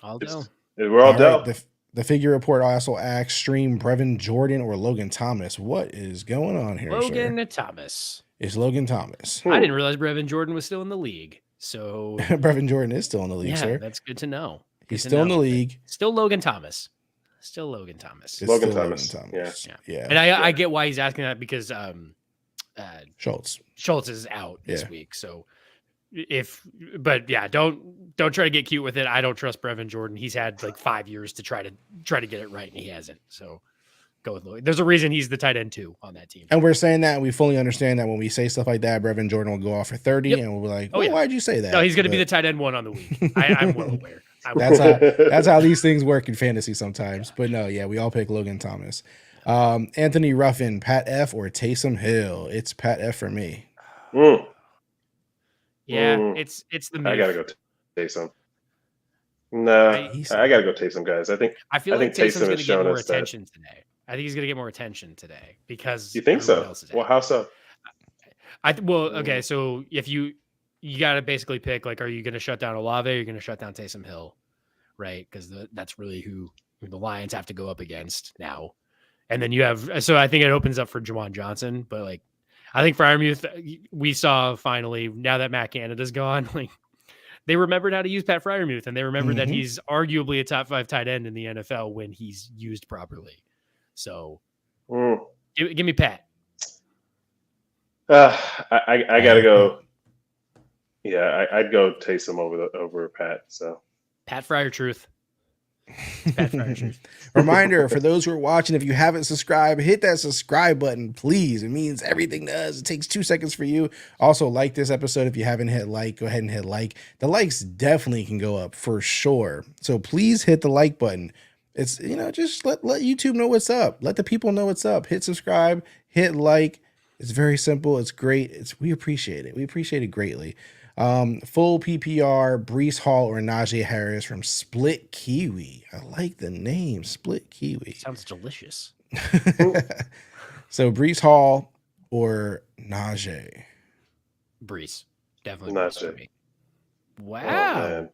All Dell. We're all Dell. Right, the figure report also asks, stream Brevin Jordan or Logan Thomas. What is going on here, Logan Thomas. It's Logan Thomas. I didn't realize Brevin Jordan was still in the league. So Brevin Jordan is still in the league, sir. That's good to know. He's still in the league. Still Logan Thomas. Still Logan Thomas. Logan Thomas. Yeah. And I get why he's asking that because Schultz is out this week. So don't try to get cute with it. I don't trust Brevin Jordan. He's had like 5 years to try to get it right, and he hasn't. So go with Logan. There's a reason he's the tight end 2 on that team. And we're saying that we fully understand that when we say stuff like that, Brevin Jordan will go off for 30, and we'll be like, why'd you say that? No, he's going to be the tight end 1 on the week. I'm well aware. That's how these things work in fantasy sometimes. But no, we all pick Logan Thomas. Anthony Ruffin, Pat F or Taysom Hill? It's Pat F for me. Yeah, it's the move. I gotta go Taysom. No, I gotta go Taysom, guys. I feel like Taysom's going to get more attention today. I think he's going to get more attention today because you think so? Well, how so? Okay. So if you got to basically pick, like, are you going to shut down Olave or are you going to shut down Taysom Hill? Right. Because that's really who the Lions have to go up against now. And then you have, so I think it opens up for Juwan Johnson, but like, I think Freiermuth, we saw finally, now that Matt Canada's gone, like they remembered how to use Pat Freiermuth, and they remembered that he's arguably a top 5 tight end in the NFL when he's used properly. So give me Pat. I gotta go. Yeah, I'd go Taysom over Pat. So Pat Fryer truth. Reminder for those who are watching, if you haven't subscribed, hit that subscribe button, please. It means everything to us. It takes 2 seconds for you. Also, like this episode. If you haven't hit like, go ahead and hit like. The likes definitely can go up for sure. So please hit the like button. It's, just let YouTube know what's up. Let the people know what's up. Hit subscribe, hit like. It's very simple. It's great. We appreciate it. We appreciate it greatly. Full PPR, Breece Hall or Najee Harris from Split Kiwi. I like the name, Split Kiwi. Sounds delicious. So Breece Hall or Najee? Breece. Definitely Najee. Wow.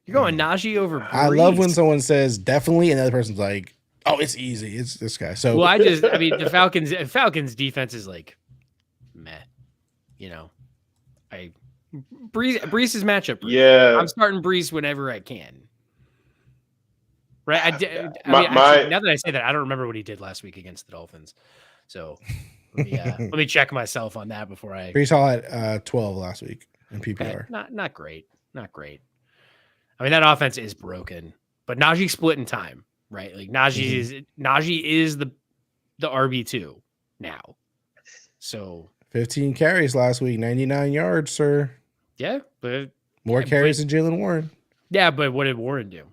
You're going Najee over Breece. I love when someone says definitely and the other person's like, oh, it's easy. It's this guy. So the Falcons defense is like meh. Breece's matchup. Yeah, I'm starting Breece whenever I can. Right. Actually, now that I say that, I don't remember what he did last week against the Dolphins. So let me check myself on that before I. Breece Hall had 12 last week in PPR. Okay. Not great. Not great. I mean, that offense is broken, but Najee split in time, right? Like Najee is the RB2 now. So 15 carries last week, 99 yards, sir. Yeah, but more carries than Jaylen Warren. Yeah, but what did Warren do?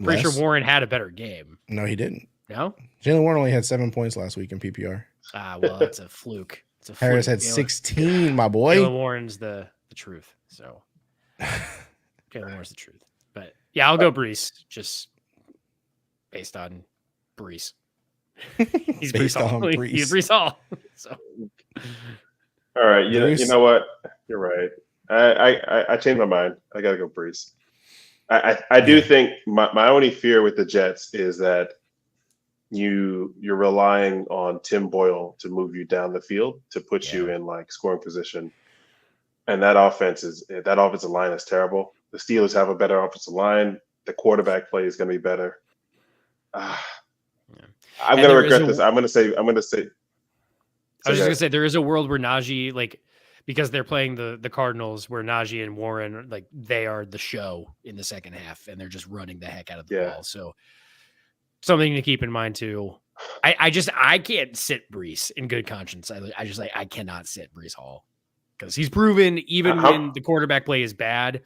Pretty sure Warren had a better game. No, he didn't. No? Jaylen Warren only had 7 points last week in PPR. Well, that's a fluke. Harris had 16, my boy. Jaylen Warren's the truth. So Jaylen Warren's the truth. But yeah, I'll go Breece just based on Breece. He's based Breece on Hall. Breece. He's Breece Hall. So. All right, you know what? You're right. I changed my mind. I gotta go Breece. I do think my only fear with the Jets is that you're relying on Tim Boyle to move you down the field to put you in like scoring position, and that offensive line is terrible. The Steelers have a better offensive line. The quarterback play is going to be better. I'm going to regret this. I'm going to say. I was just going to say there is a world where Najee, like, because they're playing the Cardinals, where Najee and Warren, like, they are the show in the second half, and they're just running the heck out of the ball. So something to keep in mind too. I can't sit Breece in good conscience. I cannot sit Breece Hall because he's proven even when the quarterback play is bad.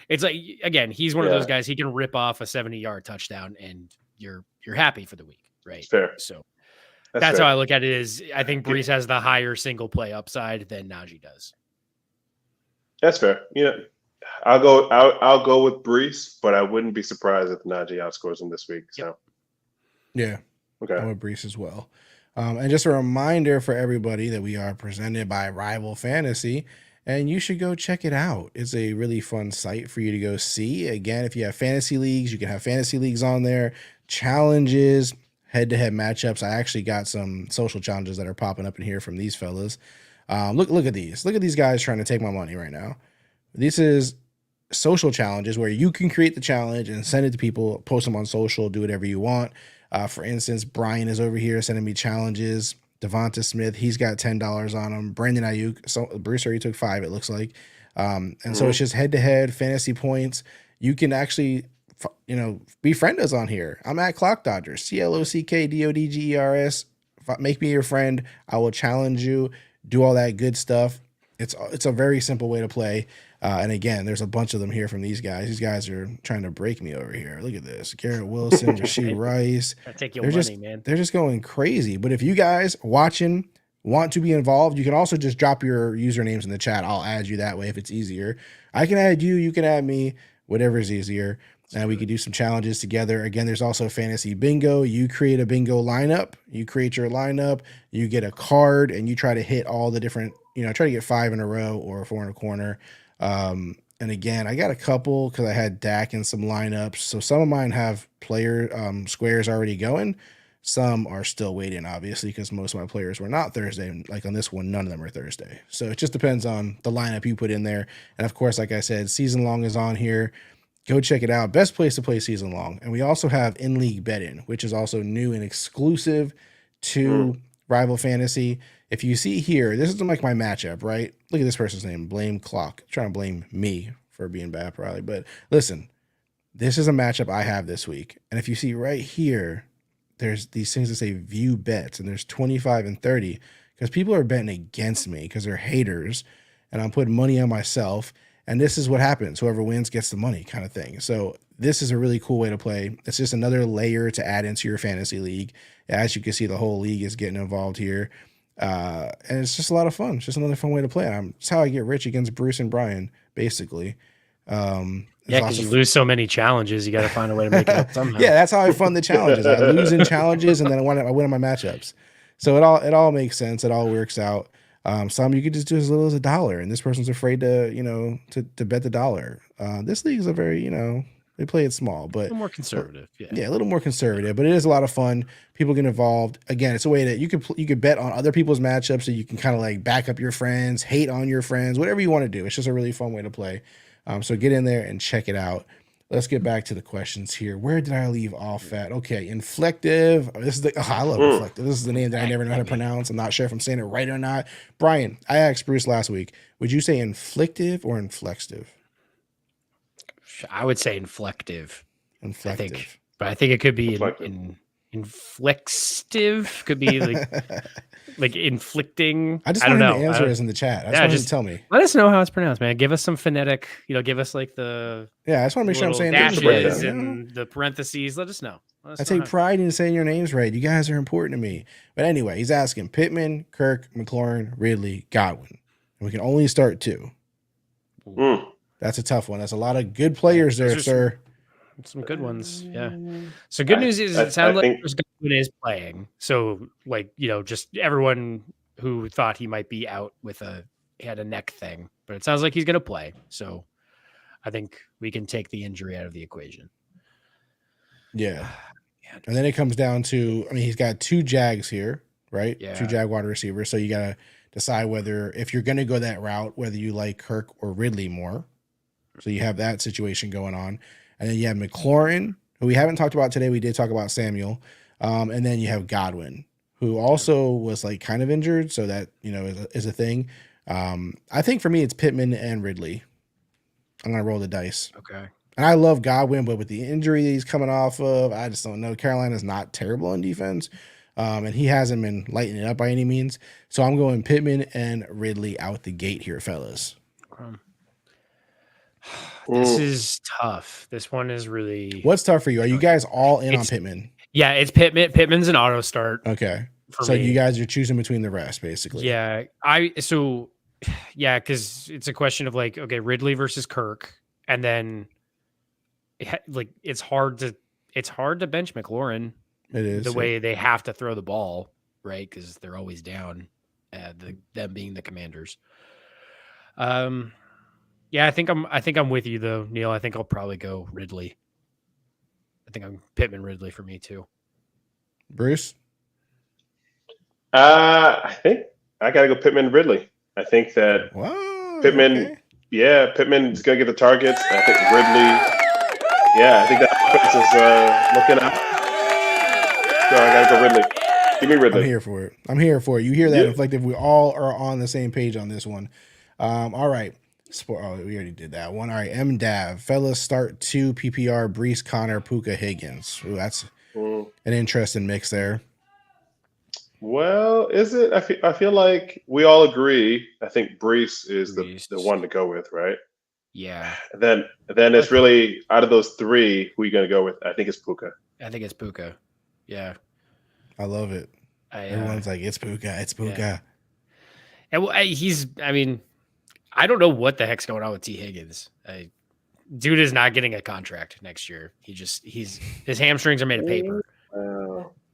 It's like, again, he's one of those guys. He can rip off a 70-yard touchdown, and you're happy for the week, right? Fair. So that's how I look at it. Is I think Breece has the higher single play upside than Najee does. That's fair. I'll go with Breece, but I wouldn't be surprised if Najee outscores him this week. So yeah, okay, I'm with Breece as well. And just a reminder for everybody that we are presented by Rival Fantasy, and you should go check it out. It's a really fun site for you to go see. Again, if you have fantasy leagues, you can have fantasy leagues on there, challenges, head-to-head matchups. I actually got some social challenges that are popping up in here from these fellas. Look at these. Look at these guys trying to take my money right now. This is social challenges where you can create the challenge and send it to people, post them on social, do whatever you want. For instance, Brian is over here sending me challenges. Devonta Smith, he's got $10 on him. Brandon Ayuk, so Bruce already took 5, it looks like. So it's just head-to-head fantasy points. You can actually, befriend us on here. I'm at Clock Dodgers, CLOCKDODGERS. Make me your friend. I will challenge you. Do all that good stuff. It's a very simple way to play. And again, there's a bunch of them here from these guys. These guys are trying to break me over here. Look at this. Garrett Wilson, Rashee Rice. Take your money, man. They're just going crazy. But if you guys watching want to be involved, you can also just drop your usernames in the chat. I'll add you that way if it's easier. I can add you. You can add me. Whatever is easier. And we could do some challenges together. Again, there's also fantasy bingo. You create a bingo lineup. You create your lineup. You get a card, and you try to hit all the different, try to get 5 in a row or 4 in a corner. And again, I got a couple because I had Dak in some lineups. So some of mine have player squares already going. Some are still waiting, obviously, because most of my players were not Thursday. And like on this one, none of them are Thursday. So it just depends on the lineup you put in there. And of course, like I said, season long is on here. Go check it out. Best place to play season long. And we also have in-league betting, which is also new and exclusive to Rival Fantasy. If you see here, this is like my matchup, right? Look at this person's name, Blame Clock. Trying to blame me for being bad, probably. But listen, this is a matchup I have this week. And if you see right here, there's these things that say view bets, and there's 25 and 30 because people are betting against me because they're haters, and I'm putting money on myself. And this is what happens. Whoever wins gets the money kind of thing. So this is a really cool way to play. It's just another layer to add into your fantasy league. As you can see, the whole league is getting involved here. And it's just a lot of fun. It's just another fun way to play. It's how I get rich against Bruce and Brian, basically. Because you lose so many challenges, you got to find a way to make it up somehow. Yeah, that's how I fund the challenges. I lose in challenges, and then I win in my matchups. So it all makes sense. It all works out. Some you could just do as little as $1, and this person's afraid to bet the dollar. This league is a very, they play it small, but a little more conservative. Yeah, a little more conservative, but it is a lot of fun. People get involved. Again, it's a way that you could bet on other people's matchups, so you can kind of like back up your friends, hate on your friends, whatever you want to do. It's just a really fun way to play. So get in there and check it out. Let's get back to the questions here. Where did I leave off at? Okay, Inflective. I love Inflective. This is the name that I never know how to pronounce. I'm not sure if I'm saying it right or not. Brian, I asked Bruce last week, would you say inflictive or inflextive? I would say inflective. Inflective. I think it could be inflextive. Could be like inflicting. I don't know. The answer is in the chat. I just tell me. Let us know how it's pronounced, man. Give us some phonetic. Give us like the. Yeah, I just want to make sure I'm saying dashes and the parentheses. Let us know. I take pride in saying your names right. You guys are important to me. But anyway, he's asking Pittman, Kirk, McLaurin, Ridley, Godwin. And we can only start 2. That's a tough one. That's a lot of good players there, sir. Some good ones, yeah. So good news is it sounds like Godwin is playing. So just everyone who thought he might be out with he had a neck thing, but it sounds like he's going to play. So I think we can take the injury out of the equation. Yeah. And then it comes down to, he's got 2 Jags here, right? Yeah. 2 Jag wide receivers. So you got to decide whether, if you're going to go that route, whether you like Kirk or Ridley more. So you have that situation going on. And then you have McLaurin, who we haven't talked about today. We did talk about Samuel. And then you have Godwin, who also was like kind of injured. So that, is a thing. I think for me, it's Pittman and Ridley. I'm going to roll the dice. Okay. And I love Godwin, but with the injury that he's coming off of, I just don't know. Carolina's not terrible on defense. And he hasn't been lighting it up by any means. So I'm going Pittman and Ridley out the gate here, fellas. This is tough. This one is really. What's tough for you? Are you guys all in on Pittman? Yeah, it's Pittman. Pittman's an auto start. Okay. So you guys are choosing between the rest, basically. Yeah. Because it's a question of like, okay, Ridley versus Kirk. And then it's hard to bench McLaurin. It is the way they have to throw the ball. right? Because they're always down. Them being the Commanders. Yeah, I think I'm with you though, Neil. I think I'll probably go Ridley. I think I'm Pittman Ridley for me too. Bruce? I think I got to go Pittman Ridley. I think that Pittman, Pittman's going to get the targets. I think Ridley, I think that offense is looking up. So I got to go Ridley. Give me Ridley. I'm here for it. You hear that, Inflective? We all are on the same page on this one. All right. We already did that one. All right, MDAV. Fellas, start 2 PPR, Breece, Connor, Puka, Higgins. Ooh, that's an interesting mix there. Well, is it? I feel like we all agree. I think Breece is the one to go with, right? Yeah. Then it's really, out of those 3, who are you going to go with? I think it's Puka. I think it's Puka. Yeah. I love it. Everyone's like, it's Puka. It's Puka. And I don't know what the heck's going on with T. Higgins. Dude is not getting a contract next year. His hamstrings are made of paper.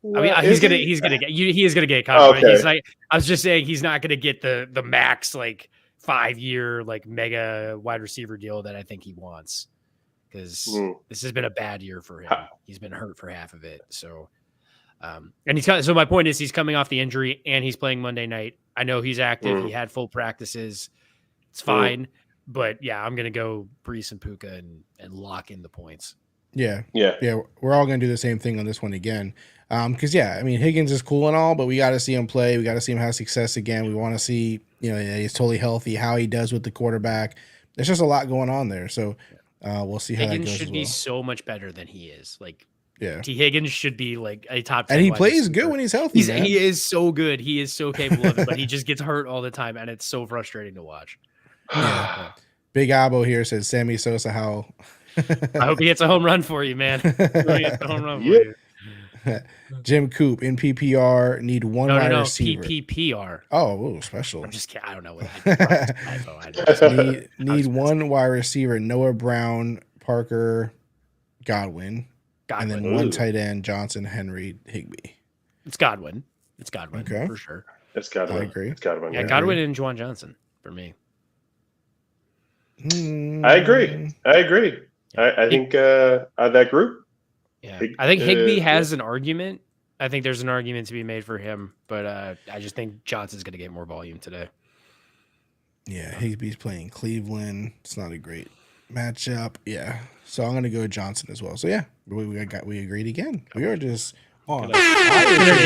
He is gonna get a contract. Okay. I was just saying he's not gonna get the max 5-year mega wide receiver deal that I think he wants, because this has been a bad year for him. He's been hurt for half of it. So, so my point is he's coming off the injury and he's playing Monday night. I know he's active. He had full practices. It's fine. But yeah, I'm going to go Breece and Puka and lock in the points. Yeah. We're all going to do the same thing on this one again. Because Higgins is cool and all, but we got to see him play. We got to see him have success again. We want to see, he's totally healthy, how he does with the quarterback. There's just a lot going on there. So we'll see how Higgins that goes. Should be so much better than he is. T. Higgins should be a top 10 and he plays good when he's healthy. He is so good. He is so capable of it, but he just gets hurt all the time, and it's so frustrating to watch. Yeah. Big Abo here says Sammy Sosa. How? I hope he hits a home run for you, man. Jim Coop in PPR need one wide receiver. PPR. Oh, special. I'm just kidding. I don't know what. Need one wide receiver. Noah Brown, Parker, Godwin. And then one tight end: Johnson, Henry, Higbee. It's Godwin. Okay, for sure. It's Godwin. I agree. It's Godwin. Yeah, Godwin and Juwan Johnson for me. I agree. I think that group. Yeah, I think Higbee has an argument. I think there's an argument to be made for him, but I just think Johnson's going to get more volume today. Yeah, Higbee's playing Cleveland. It's not a great matchup. Yeah, so I'm going to go Johnson as well. So yeah, we agreed again. We are just on synergy,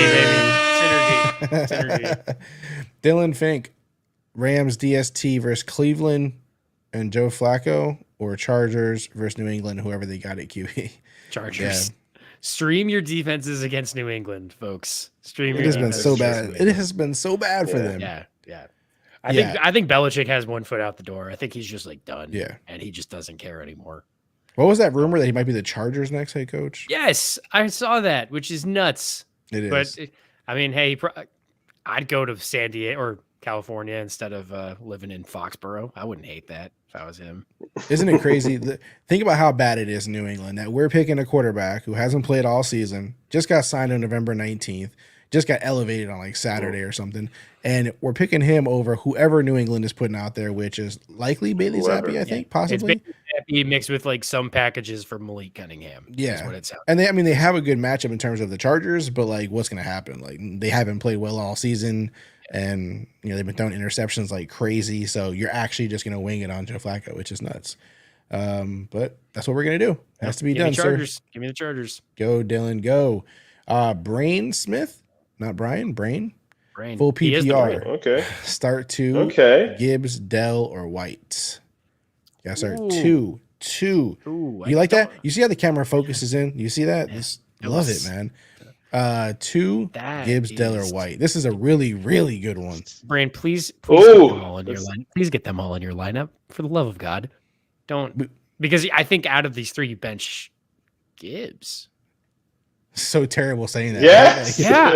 baby. Synergy. Dylan Fink, Rams DST versus Cleveland and Joe Flacco, or Chargers versus New England, whoever they got at QB. Chargers. Yeah. Stream your defenses against New England, folks. It has been so bad. It has been so bad for them. Yeah. I think Belichick has one foot out the door. I think he's just done. Yeah. And he just doesn't care anymore. What was that rumor that he might be the Chargers' next head coach? Yes, I saw that, which is nuts. It is. But I'd go to San Diego or California instead of living in Foxborough. I wouldn't hate that if I was him. Isn't it crazy? Think about how bad it is in New England that we're picking a quarterback who hasn't played all season, just got signed on November 19th, just got elevated on Saturday or something, and we're picking him over whoever New England is putting out there, which is likely Bailey Zappi, I think, possibly. It's Bailey Zappi mixed with some packages for Malik Cunningham. Yeah, is what it sounds. And they have a good matchup in terms of the Chargers, but what's going to happen? They haven't played well all season. And they've been throwing interceptions like crazy, so you're actually just gonna wing it on Joe Flacco, which is nuts. But that's what we're gonna do. It has to be done, sir. Give me the Chargers. Go, Dylan, go. Brain Smith, not Brian. Brain. Full PPR. Okay. Start 2. Okay. Gibbs, Dell, or White. Yeah, start 2. Ooh, you like that? You see how the camera focuses in? You see that? Yeah. Love it, man. 2 Gibbs, Dell, or White. This is a really, really good one. Brain, please get them all in your line. Please get them all in your lineup. For the love of God, don't, because I think out of these 3, you bench Gibbs. So terrible saying that. Yeah,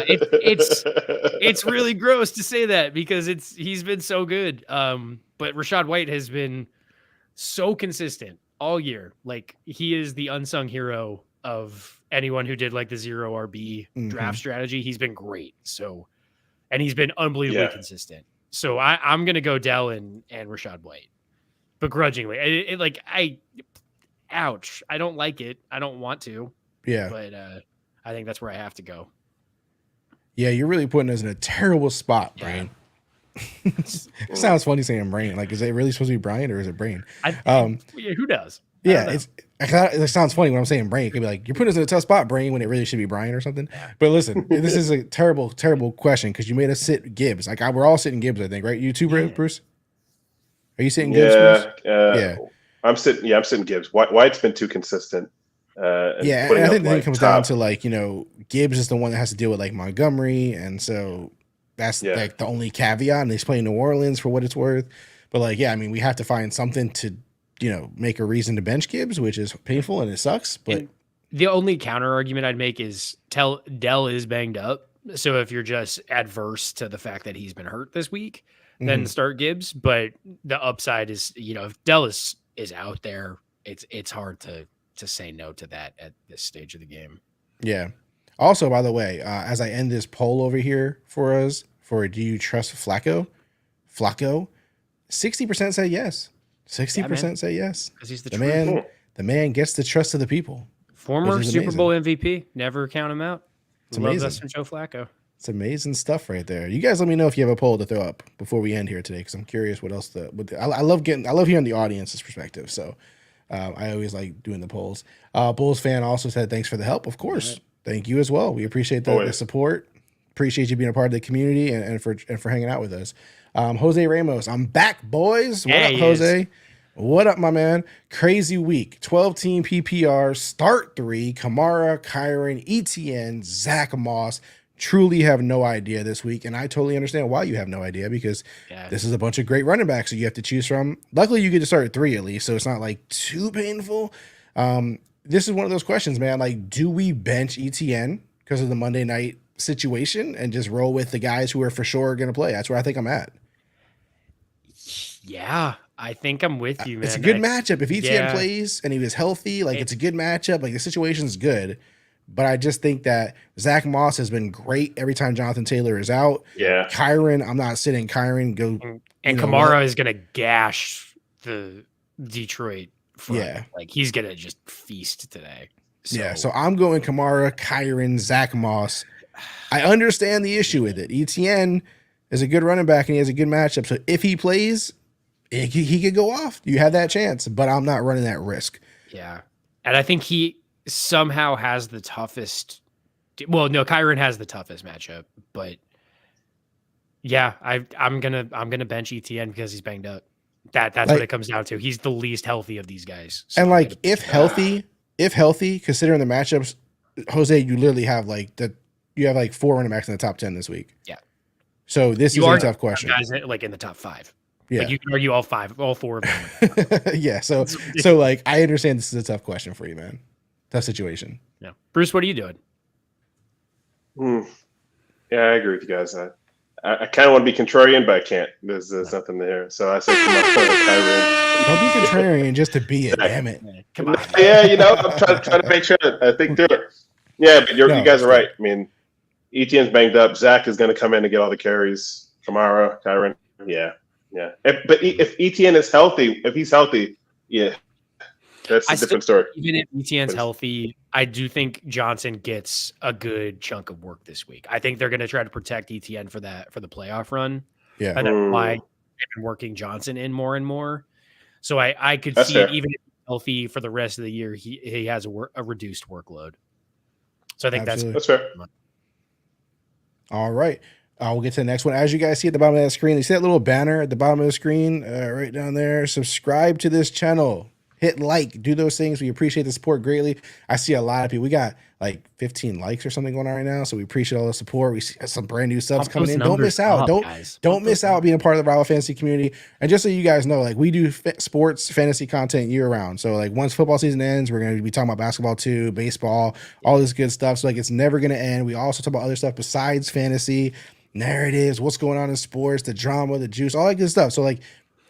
it's really gross to say that because he's been so good. But Rachaad White has been so consistent all year. He is the unsung hero of anyone who did the 0 RB draft strategy. He's been great. So and he's been unbelievably consistent. So I'm going to go Dell and Rachaad White, begrudgingly. Ouch. I don't like it. I don't want to. Yeah. But I think that's where I have to go. Yeah, you're really putting us in a terrible spot, Brain. It sounds funny saying Brain. Like, is it really supposed to be Brian or is it Brain? Who does? Yeah, it sounds funny when I'm saying Brain. It could be like, you're putting us in a tough spot, Brain, when it really should be Brian or something. Yeah. But listen, this is a terrible, terrible question because you made us sit Gibbs. Like, we're all sitting Gibbs, I think, right? You too, Bruce? Are you sitting Gibbs? Yeah. I'm sitting Gibbs. White's been too consistent. And I think it comes down to like, Gibbs is the one that has to deal with like Montgomery, and so that's like the only caveat. And he's playing New Orleans for what it's worth. But like, I mean, we have to find something to, make a reason to bench Gibbs, which is painful and it sucks. But and the only counter argument I'd make is Dell is banged up. So if you're just adverse to the fact that he's been hurt this week, then start Gibbs. But the upside is, if Dell is out there, it's hard to say no to that at this stage of the game. Yeah. Also, by the way, as I end this poll over here for us, do you trust Flacco? 60% say yes. 60% say yes. Because he's the man. The man gets the trust of the people. Former Super Bowl MVP. Never count him out. It's amazing. Love us from Joe Flacco. It's amazing stuff right there. You guys let me know if you have a poll to throw up before we end here today, because I'm curious what else. I love hearing the audience's perspective. So I always like doing the polls. Bulls fan also said thanks for the help. Of course, right. Thank you as well. We appreciate the support. Appreciate you being a part of the community and for hanging out with us. Jose Ramos, I'm back, boys. What up, Jose? What up, my man? Crazy week. 12-team PPR, start 3, Kamara, Kyren, ETN, Zach Moss. Truly have no idea this week, and I totally understand why you have no idea, because this is a bunch of great running backs that you have to choose from. Luckily, you get to start at 3 at least, so it's not like too painful. This is one of those questions, man. Like, do we bench ETN because of the Monday night situation and just roll with the guys who are for sure going to play? That's where I think I'm at. Yeah, I think I'm with you, man. It's a good matchup. If ETN plays and he was healthy, like it's a good matchup. Like the situation's good. But I just think that Zach Moss has been great every time Jonathan Taylor is out. Yeah. Kyren, I'm not sitting Kyren. And Kamara is going to gash the Detroit front. Yeah. Like he's going to just feast today. So I'm going Kamara, Kyren, Zach Moss. I understand the issue with it. ETN is a good running back and he has a good matchup. So if he plays, he could go off. You have that chance, but I'm not running that risk. Yeah. And I think he somehow has the toughest. Well, no, Kyren has the toughest matchup, but yeah, I'm gonna bench ETN because he's banged up. That's like, what it comes down to. He's the least healthy of these guys. So and like if healthy, considering the matchups, Jose, you literally have you have 4 running backs in the top 10 this week. Yeah. So this is a tough question. Guys like in the top 5. Yeah. Like you can argue all 4 of them. Yeah. So like I understand this is a tough question for you, man. Tough situation. Yeah. Bruce, what are you doing? Yeah, I agree with you guys. I kind of want to be contrarian, but I can't. There's nothing there. So I said Kyren. Don't be contrarian just to be it. Damn it. Come on. Yeah, I'm trying to make sure I think through it. Yeah, but you guys are right. I mean, ETN's banged up. Zach is going to come in and get all the carries. Kamara, Kyren. Yeah. If ETN is healthy, if he's healthy, yeah, that's a different story. Even if ETN's healthy, I do think Johnson gets a good chunk of work this week. I think they're going to try to protect ETN for the playoff run. Yeah, and that's why they've been working Johnson in more and more. So I could see it, even if he's healthy for the rest of the year, he has a reduced workload. So I think that's fair. All right. We'll get to the next one. As you guys see at the bottom of that screen, you see that little banner at the bottom of the screen, right down there. Subscribe to this channel. Hit like. Do those things. We appreciate the support greatly. I see a lot of people. We got like 15 likes or something going on right now, so we appreciate all the support. We see some brand new subs coming in. Don't miss out. Don't miss out being a part of the Bravo Fantasy community. And just so you guys know, like we do sports fantasy content year round. So like once football season ends, we're going to be talking about basketball too, baseball, all this good stuff. So like it's never going to end. We also talk about other stuff besides fantasy. Narratives, what's going on in sports, the drama, the juice, all that good stuff. So like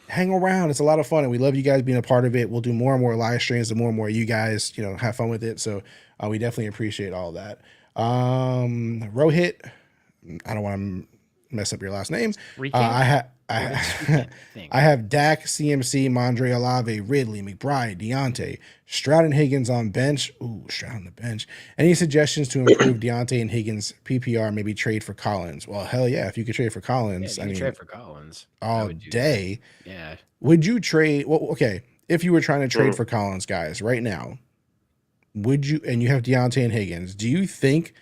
hang around. It's a lot of fun and we love you guys being a part of it. We'll do more and more live streams and more you guys, have fun with it. So we definitely appreciate all that. Rohit, I don't want to mess up your last name. I have Dak, CMC, Mondre, Olave, Ridley, McBride, Deontay, Stroud, and Higgins on bench. Ooh, Stroud on the bench. Any suggestions to improve Deontay and Higgins PPR? Maybe trade for Collins. Well, hell yeah, if you could trade for Collins, trade for Collins all day. That. Yeah. Would you trade? Well, okay, if you were trying to trade for Collins, guys, right now, would you? And you have Deontay and Higgins. Do you think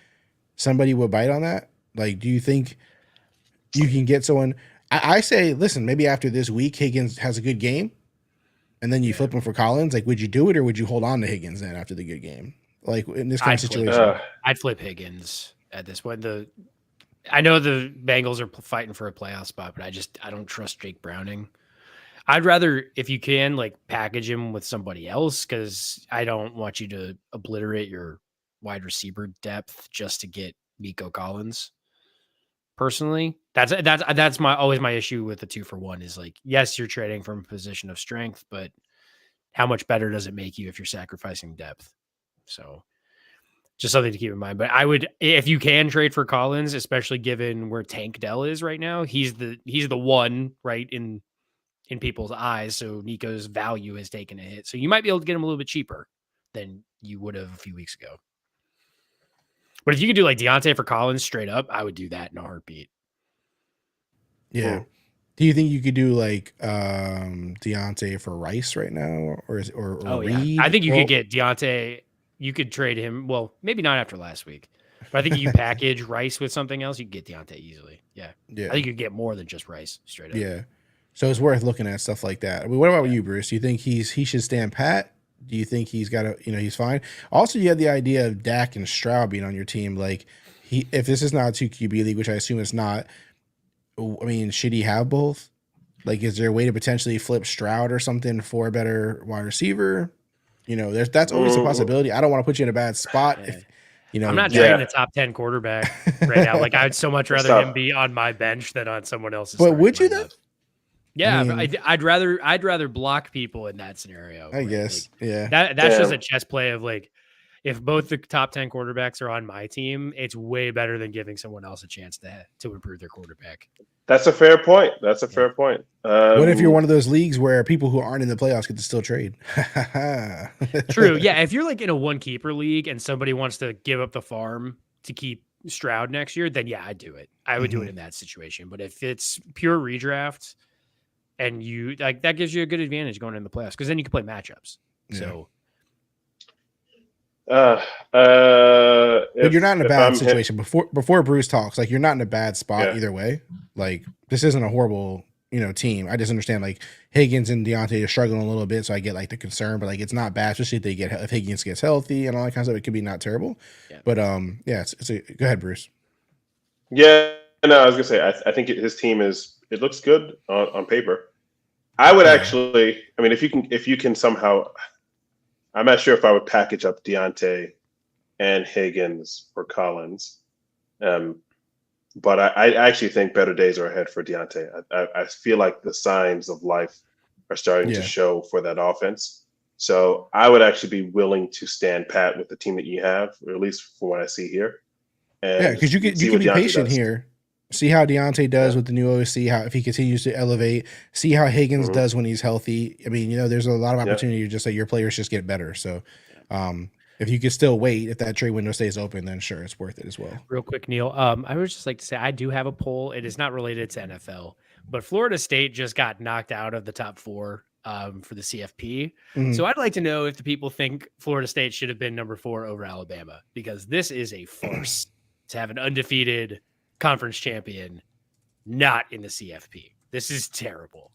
somebody would bite on that? Like, do you think you can get someone? I say, listen, maybe after this week, Higgins has a good game, and then you flip him for Collins. Like, would you do it, or would you hold on to Higgins then after the good game? Like in this kind of situation, I'd flip Higgins at this point. I know the Bengals are fighting for a playoff spot, but I don't trust Jake Browning. I'd rather, if you can, like package him with somebody else, because I don't want you to obliterate your wide receiver depth just to get Nico Collins. Personally, that's always my issue with the 2-for-1 is like, yes, you're trading from a position of strength, but how much better does it make you if you're sacrificing depth? So just something to keep in mind. But I would, if you can trade for Collins, especially given where Tank Dell is right now, he's the one right in people's eyes. So Nico's value has taken a hit. So you might be able to get him a little bit cheaper than you would have a few weeks ago. But if you could do like Deontay for Collins straight up, I would do that in a heartbeat. Yeah. Do you think you could do like Deontay for Rice right now, or Reed? Yeah. I think you could get Deontay. You could trade him. Well, maybe not after last week, but I think you package Rice with something else, you could get Deontay easily. Yeah. I think you could get more than just Rice straight up. Yeah. So it's worth looking at stuff like that. I mean, what about you, Bruce? Do you think he should stand pat? Do you think he's got he's fine? Also, you had the idea of Dak and Stroud being on your team. Like, if this is not a 2 QB league, which I assume it's not, I mean, should he have both? Like, is there a way to potentially flip Stroud or something for a better wide receiver? That's always a possibility. I don't want to put you in a bad spot. If, I'm not trading a top 10 quarterback right now. Like, I'd so much rather him be on my bench than on someone else's. But would you though? Yeah, I'd rather block people in that scenario. I guess. Like, yeah. That's just a chess play of like, if both the top 10 quarterbacks are on my team, it's way better than giving someone else a chance to improve their quarterback. That's a fair point. Fair point. What if you're one of those leagues where people who aren't in the playoffs get to still trade? True. Yeah. If you're like in a 1 keeper league and somebody wants to give up the farm to keep Stroud next year, then yeah, I'd do it. I would do it in that situation. But if it's pure redraft, and you like, that gives you a good advantage going in the playoffs, because then you can play matchups. Yeah. So, but you're not in a bad situation. Before Bruce talks, like, you're not in a bad spot either way. Like, this isn't a horrible, team. I just understand like Higgins and Deontay are struggling a little bit, so I get like the concern, but like it's not bad, especially if Higgins gets healthy and all that kind of stuff. It could be not terrible. Yeah. But go ahead, Bruce. Yeah, no, I was gonna say I think his team it looks good on paper. I would actually, I mean, if you can somehow, I'm not sure if I would package up Deontay and Higgins for Collins. But I actually think better days are ahead for Deontay. I feel like the signs of life are starting to show for that offense. So I would actually be willing to stand pat with the team that you have, or at least from what I see here. And because you can be patient here. See how Deontay does with the new OC, if he continues to elevate. See how Higgins does when he's healthy. I mean, there's a lot of opportunity to just let your players just get better. So if you could still wait, if that trade window stays open, then sure, it's worth it as well. Real quick, Neil, I would just like to say I do have a poll. It is not related to NFL, but Florida State just got knocked out of the top 4 for the CFP. So I'd like to know if the people think Florida State should have been number 4 over Alabama, because this is a farce to have an undefeated conference champion not in the CFP. This is terrible.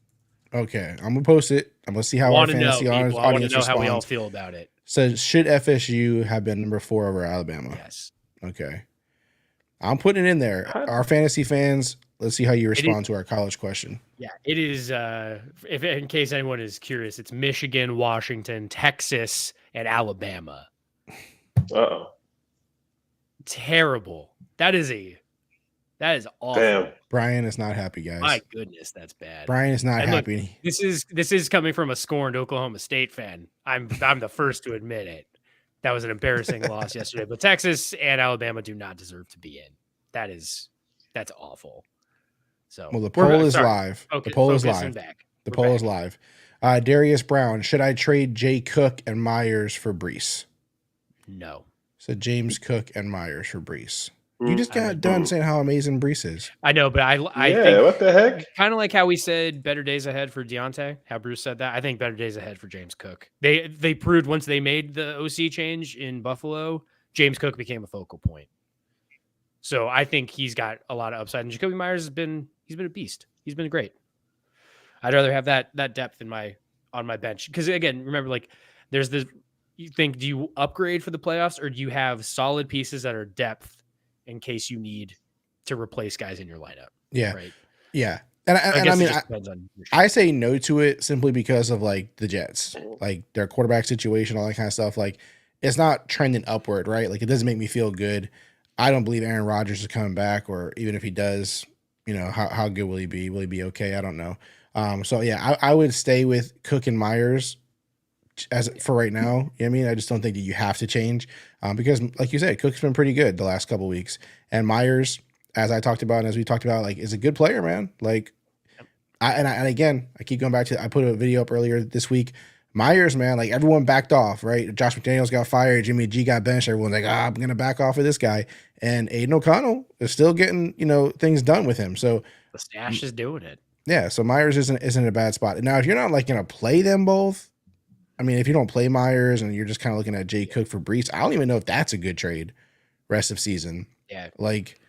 Okay, I'm gonna post it. I'm gonna see how our fantasy audience responds. How we all feel about it. So should FSU have been number 4 over Alabama? Yes. Okay, I'm putting it in there. Our fantasy fans, let's see how you respond to our college question. Yeah, it is. If in case anyone is curious, it's Michigan, Washington, Texas, and Alabama. Uh-oh. Terrible. That is awful. Damn. Brian is not happy, guys. My goodness, that's bad. Brian is not happy. Look, this is coming from a scorned Oklahoma State fan. I'm the first to admit it. That was an embarrassing loss yesterday. But Texas and Alabama do not deserve to be in. That's awful. So the poll is live. The poll is live. The poll is live. Darius Brown, should I trade Jay Cook and Myers for Breece? No. So James Cook and Myers for Breece. You just got done saying how amazing Breece is. I know, but I think what the heck? Kind of like how we said better days ahead for Deontay, how Bruce said that. I think better days ahead for James Cook. They proved once they made the OC change in Buffalo, James Cook became a focal point. So I think he's got a lot of upside. And Jacoby Myers he's been a beast. He's been great. I'd rather have that depth on my bench. Because again, remember, like there's this, you think, do you upgrade for the playoffs or do you have solid pieces that are depth in case you need to replace guys in your lineup? Yeah. Right. Yeah. And I mean, I say no to it simply because of like the Jets, like their quarterback situation, all that kind of stuff. Like it's not trending upward, right? Like it doesn't make me feel good. I don't believe Aaron Rodgers is coming back, or even if he does, how good will he be? Will he be okay? I don't know. So yeah, I would stay with Cook and Myers for right now. You know what I mean? I just don't think that you have to change because like you said, Cook's been pretty good the last couple of weeks, and Myers, as I talked about and as we talked about, like is a good player, man. Like again, I keep going back to, I put a video up earlier this week. Myers, man, like everyone backed off, right? Josh McDaniels got fired, Jimmy G got benched. Everyone's like, I'm gonna back off of this guy, and Aiden O'Connell is still getting things done with him. So the stash is doing it. Yeah, so Myers isn't in a bad spot. Now, if you're not like gonna play them both, I mean, if you don't play Myers and you're just kind of looking at Jay Cook for Breece, I don't even know if that's a good trade rest of season. Yeah, like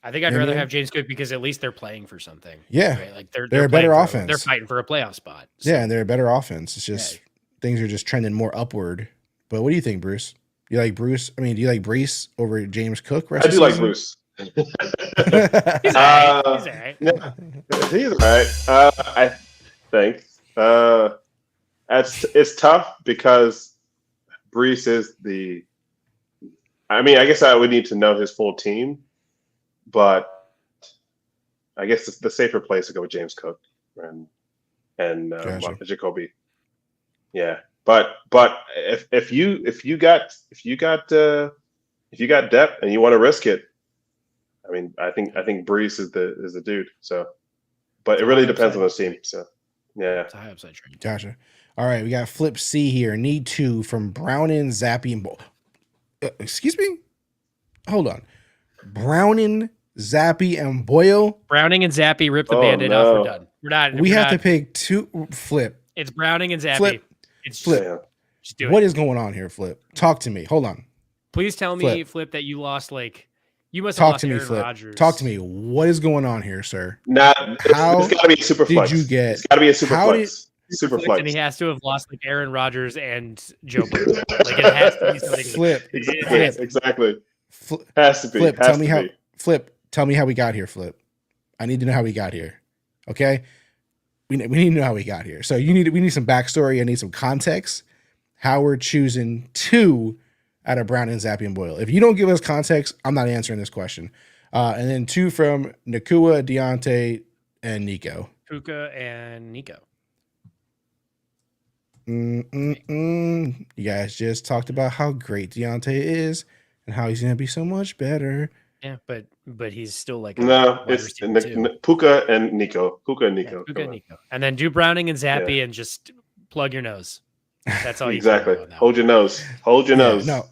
I think I'd rather have James Cook because at least they're playing for something. Yeah, right? Like they're a better offense. They're fighting for a playoff spot. So. Yeah, and they're a better offense. It's just things are just trending more upward. But what do you think, Bruce? You like Bruce? I mean, do you like Breece over James Cook? I do like Bruce. He's all right. Yeah, he's all right. I think it's tough because Breece is the. I mean, I guess I would need to know his full team, but I guess the safer place to go with James Cook and Jacoby. Yeah, but if you got depth and you want to risk it, I mean, I think Breece is the dude. So, but it really depends on the team. So, yeah, it's a high upside trade. Gotcha. All right, we got Flip C here. Need 2 from Browning, Zappy, and excuse me. Hold on, Browning, Zappy, and Boyle. Browning and Zappy rip the Band-Aid off. We're done. We're not. We have to pick 2. Flip. It's Browning and Zappy. Flip. It's Flip. Just do it. What is going on here, Flip? Talk to me. Hold on. Please tell me, Flip, that you lost you must have lost Aaron Rodgers. Talk to me. What is going on here, sir? How it's got to be a super flex. Did you get? It's got to be a super flex. Super flex. And he has to have lost Aaron Rodgers and Joe Burrow. It has to be something. Flip. Exactly. Has to be. Flip. Tell me how we got here, Flip. I need to know how we got here. Okay. We need to know how we got here. So we need some backstory. I need some context. How we're choosing 2 out of Brown and Zappy and Boyle. If you don't give us context, I'm not answering this question. And then 2 from Nakua, Deontay, and Nico. Puka and Nico. You guys just talked about how great Deontay is and how he's going to be so much better. Yeah, but he's still like it's Puka and Nico. Puka and Nico. And then do Browning and Zappy and just plug your nose. That's all you exactly. Hold your nose. Hold your nose. No,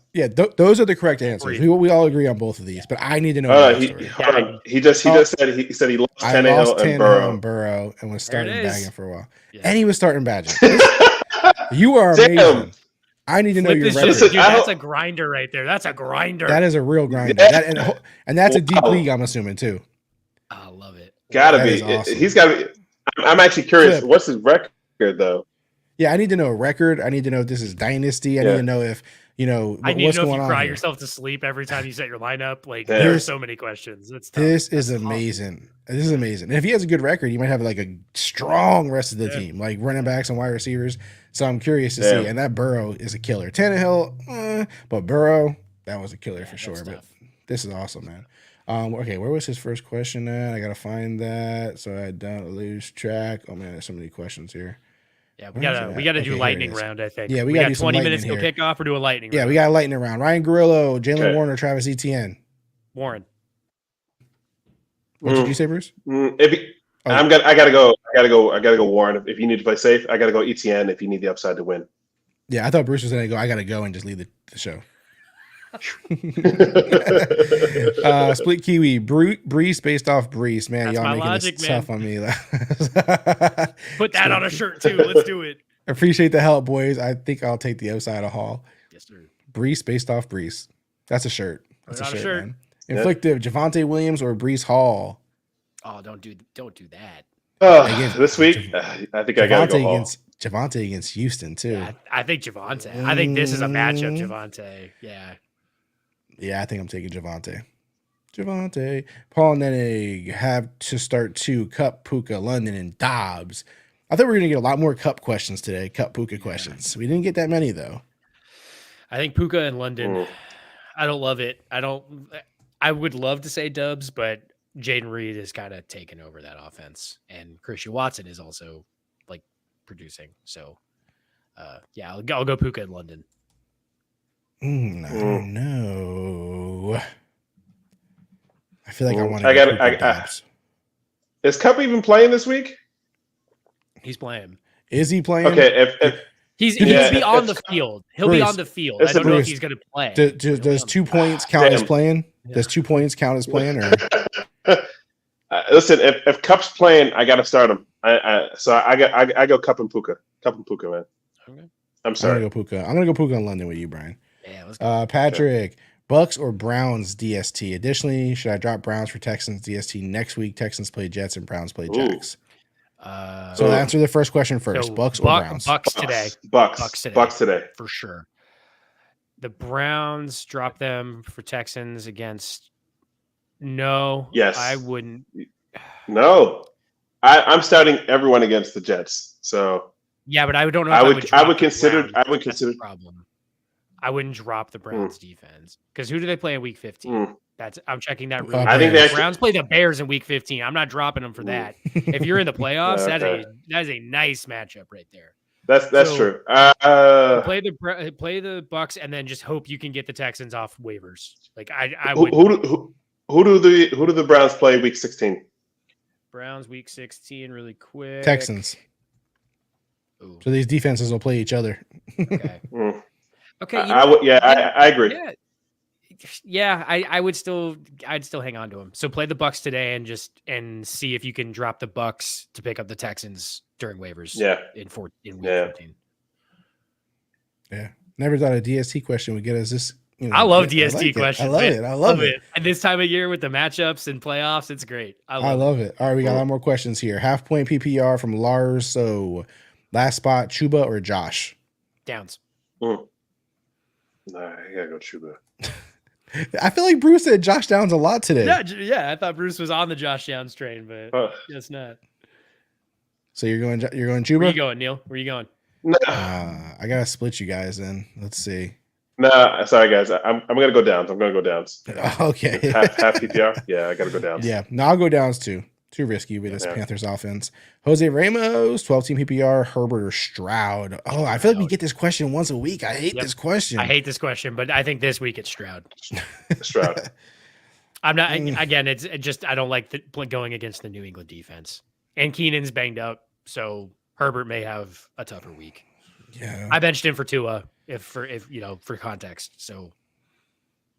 those are the correct answers. We all agree on both of these, but I need to know. He said he lost Tannehill and Burrow and was starting bagging for a while, and he was starting badging. You are amazing. Damn. I need to know your record. Dude, that's a grinder right there. That's a grinder. That is a real grinder. Yeah. And that's a deep league, I'm assuming, too. I love it. Gotta be. Awesome. He's got to be. I'm actually curious. Flip. What's his record, though? Yeah, I need to know a record. I need to know if this is Dynasty. I need to know if, I need to know if you cry yourself to sleep every time you set your lineup. There's so many questions. This is amazing. This is amazing. And if he has a good record, you might have a strong rest of the team, like running backs and wide receivers. So I'm curious to see. And that Burrow is a killer. Tannehill, but Burrow, that was a killer for sure. But this is awesome, man. Okay, where was his first question at? I got to find that so I don't lose track. Oh, man, there's so many questions here. Yeah, we gotta do lightning round, I think. Yeah, we got 20 minutes to kick off or do a lightning round. Yeah, we got a lightning round. Ryan Grillo, Jalen Warren, Travis Etienne. Warren. What did you say, Bruce? I gotta go. Warren. If you need to play safe, I gotta go ETN. If you need the upside to win. Yeah, I thought Bruce was gonna go. I gotta go and just leave the show. Split Kiwi, Brees based off Brees. Man, That's y'all making logic, this man. tough on me. Put that on a shirt too. Let's do it. Appreciate the help, boys. I think I'll take the upside of Hall. Yes, sir. Brees based off Brees. That's a shirt. That's Put a on shirt, a shirt. man. Inflictive, Javonte Williams or Brees Hall. Oh, don't do that. This week, I think I gotta go Hall. Javonte against Houston too. Yeah, I think Javonte. I think this is a matchup, Javonte. Yeah. Yeah, I think I'm taking Javonte. Paul Nennig have to start 2. Cup, Puka, London, and Dobbs. I thought we were gonna get a lot more Cup questions today. Cup, Puka questions. We didn't get that many though. I think Puka and London. I don't love it. I would love to say Dubs, but Jaden Reed is kind of taken over that offense, and Christian Watson is also like producing. So, yeah, I'll go Puka in London. I don't know. I feel like I want to. Is Cup even playing this week? He's playing. Is he playing? Okay, if he'll be on the field. He'll be on the field. I don't know if he's going to play. Does 2 points count as playing? Yeah. Does 2 points count as playing? Or listen, if Cup's playing, I got to start him. I go Cup and Puka. Cup and Puka, man. Okay. I'm sorry. I'm gonna go Puka in London with you, Brian. Yeah, let's go. Patrick, okay. Bucks or Browns DST? Additionally, should I drop Browns for Texans DST next week? Texans play Jets and Browns play Jags. So answer the first question first. Bucks or Browns? Bucks today. Bucks today. For sure. The Browns drop them for Texans against. No. Yes. I wouldn't. No. I'm starting everyone against the Jets. So. Yeah, but I don't know. I would consider. The problem. I wouldn't drop the Browns defense because who do they play in Week 15? I'm checking that. Really I think the Browns play the Bears in Week 15. I'm not dropping them for that. If you're in the playoffs, that is a nice matchup right there. That's true. Play the Bucks and then just hope you can get the Texans off waivers. Like I would. Who do the Browns play Week 16? Browns Week 16, really quick. Texans. Ooh. So these defenses will play each other. Okay. Okay. I agree. Yeah. I'd still hang on to him. So play the Bucks today and see if you can drop the Bucks to pick up the Texans during waivers. Yeah. In week 14. Yeah. Never thought a DST question would get us this. I love DST questions. I love it. And this time of year with the matchups and playoffs, it's great. I love it. All right, we got a lot more questions here. Half point PPR from Lars. So last spot, Chuba or Josh? Downs. Nah, I gotta go Chuba. I feel like Bruce said Josh Downs a lot today. Yeah. I thought Bruce was on the Josh Downs train, but guess not. So you're going Chuba? Where you going, Neil? Where you going? I gotta split you guys in. Let's see. Nah, sorry guys. I'm gonna go Downs. Okay. half PPR. Yeah, I gotta go Downs. Yeah, no, I'll go Downs too. Too risky with this Panthers offense. Jose Ramos, 12-team PPR, Herbert or Stroud. Oh, I feel like we get this question once a week. I hate this question. But I think this week it's Stroud. Stroud. I'm not. Again, it's just I don't like going against the New England defense. And Keenan's banged up, so Herbert may have a tougher week. Yeah, I benched him for Tua if for context. So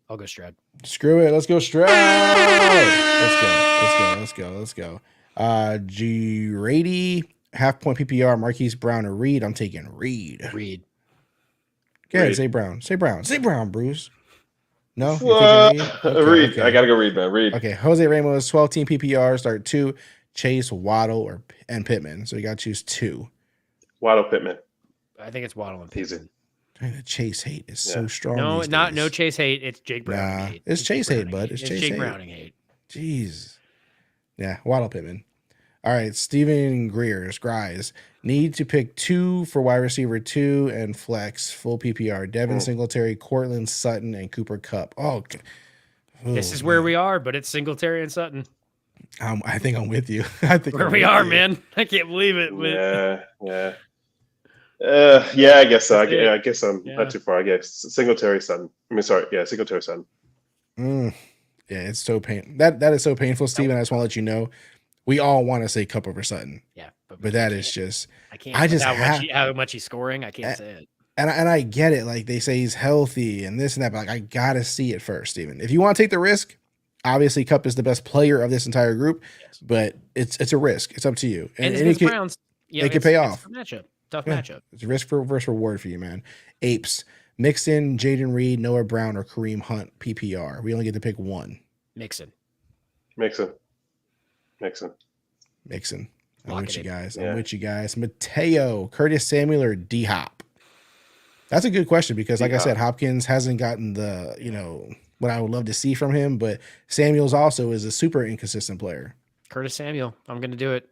I'll go Stroud. Screw it. Let's go Stroud. Let's go. G-Rady, half point PPR, Marquise Brown or Reed. I'm taking Reed. Go ahead, say Brown. Say Brown, Bruce. No? Reed? Okay, Reed. Okay. I got to go Reed, man. Reed. Okay, Jose Ramos, 12-team PPR, start 2. Chase, Waddle, and Pittman. So you got to choose 2. Waddle, Pittman. I think it's Waddle and Pittman. The Chase hate is so strong. No Chase hate. It's Jake Browning hate. It's Chase hate, bud. It's Jake Browning hate. Jeez. Yeah, Waddle Pittman. All right, Steven Gries. Need to pick 2 for wide receiver 2 and flex, full PPR. Devin Singletary, Cortland Sutton, and Cooper Kupp. This is where we are, but it's Singletary and Sutton. I think I'm with you. I think we are, man. I can't believe it. Yeah. I guess so. I guess I'm not too far. I guess Singletary Sutton. Singletary Sutton. Yeah, it's so pain. That is so painful, Steven. I just want to let you know. We all want to say Kupp over Sutton. Yeah, but that is just. I can't. I just how much he's scoring. I can't say it. And I get it. Like they say he's healthy and this and that, but like I gotta see it first, Steven. If you want to take the risk, obviously Kupp is the best player of this entire group, but it's a risk. It's up to you. And it can, Browns, it can pay off. Tough matchup. It's a risk versus reward for you, man. Apes. Mixon, Jaden Reed, Noah Brown, or Kareem Hunt, PPR. We only get to pick one. Mixon. Mixon. I'm with you guys. Mateo, Curtis Samuel, or D-Hop? That's a good question because, like I said, Hopkins hasn't gotten the, what I would love to see from him, but Samuels also is a super inconsistent player. Curtis Samuel. I'm going to do it.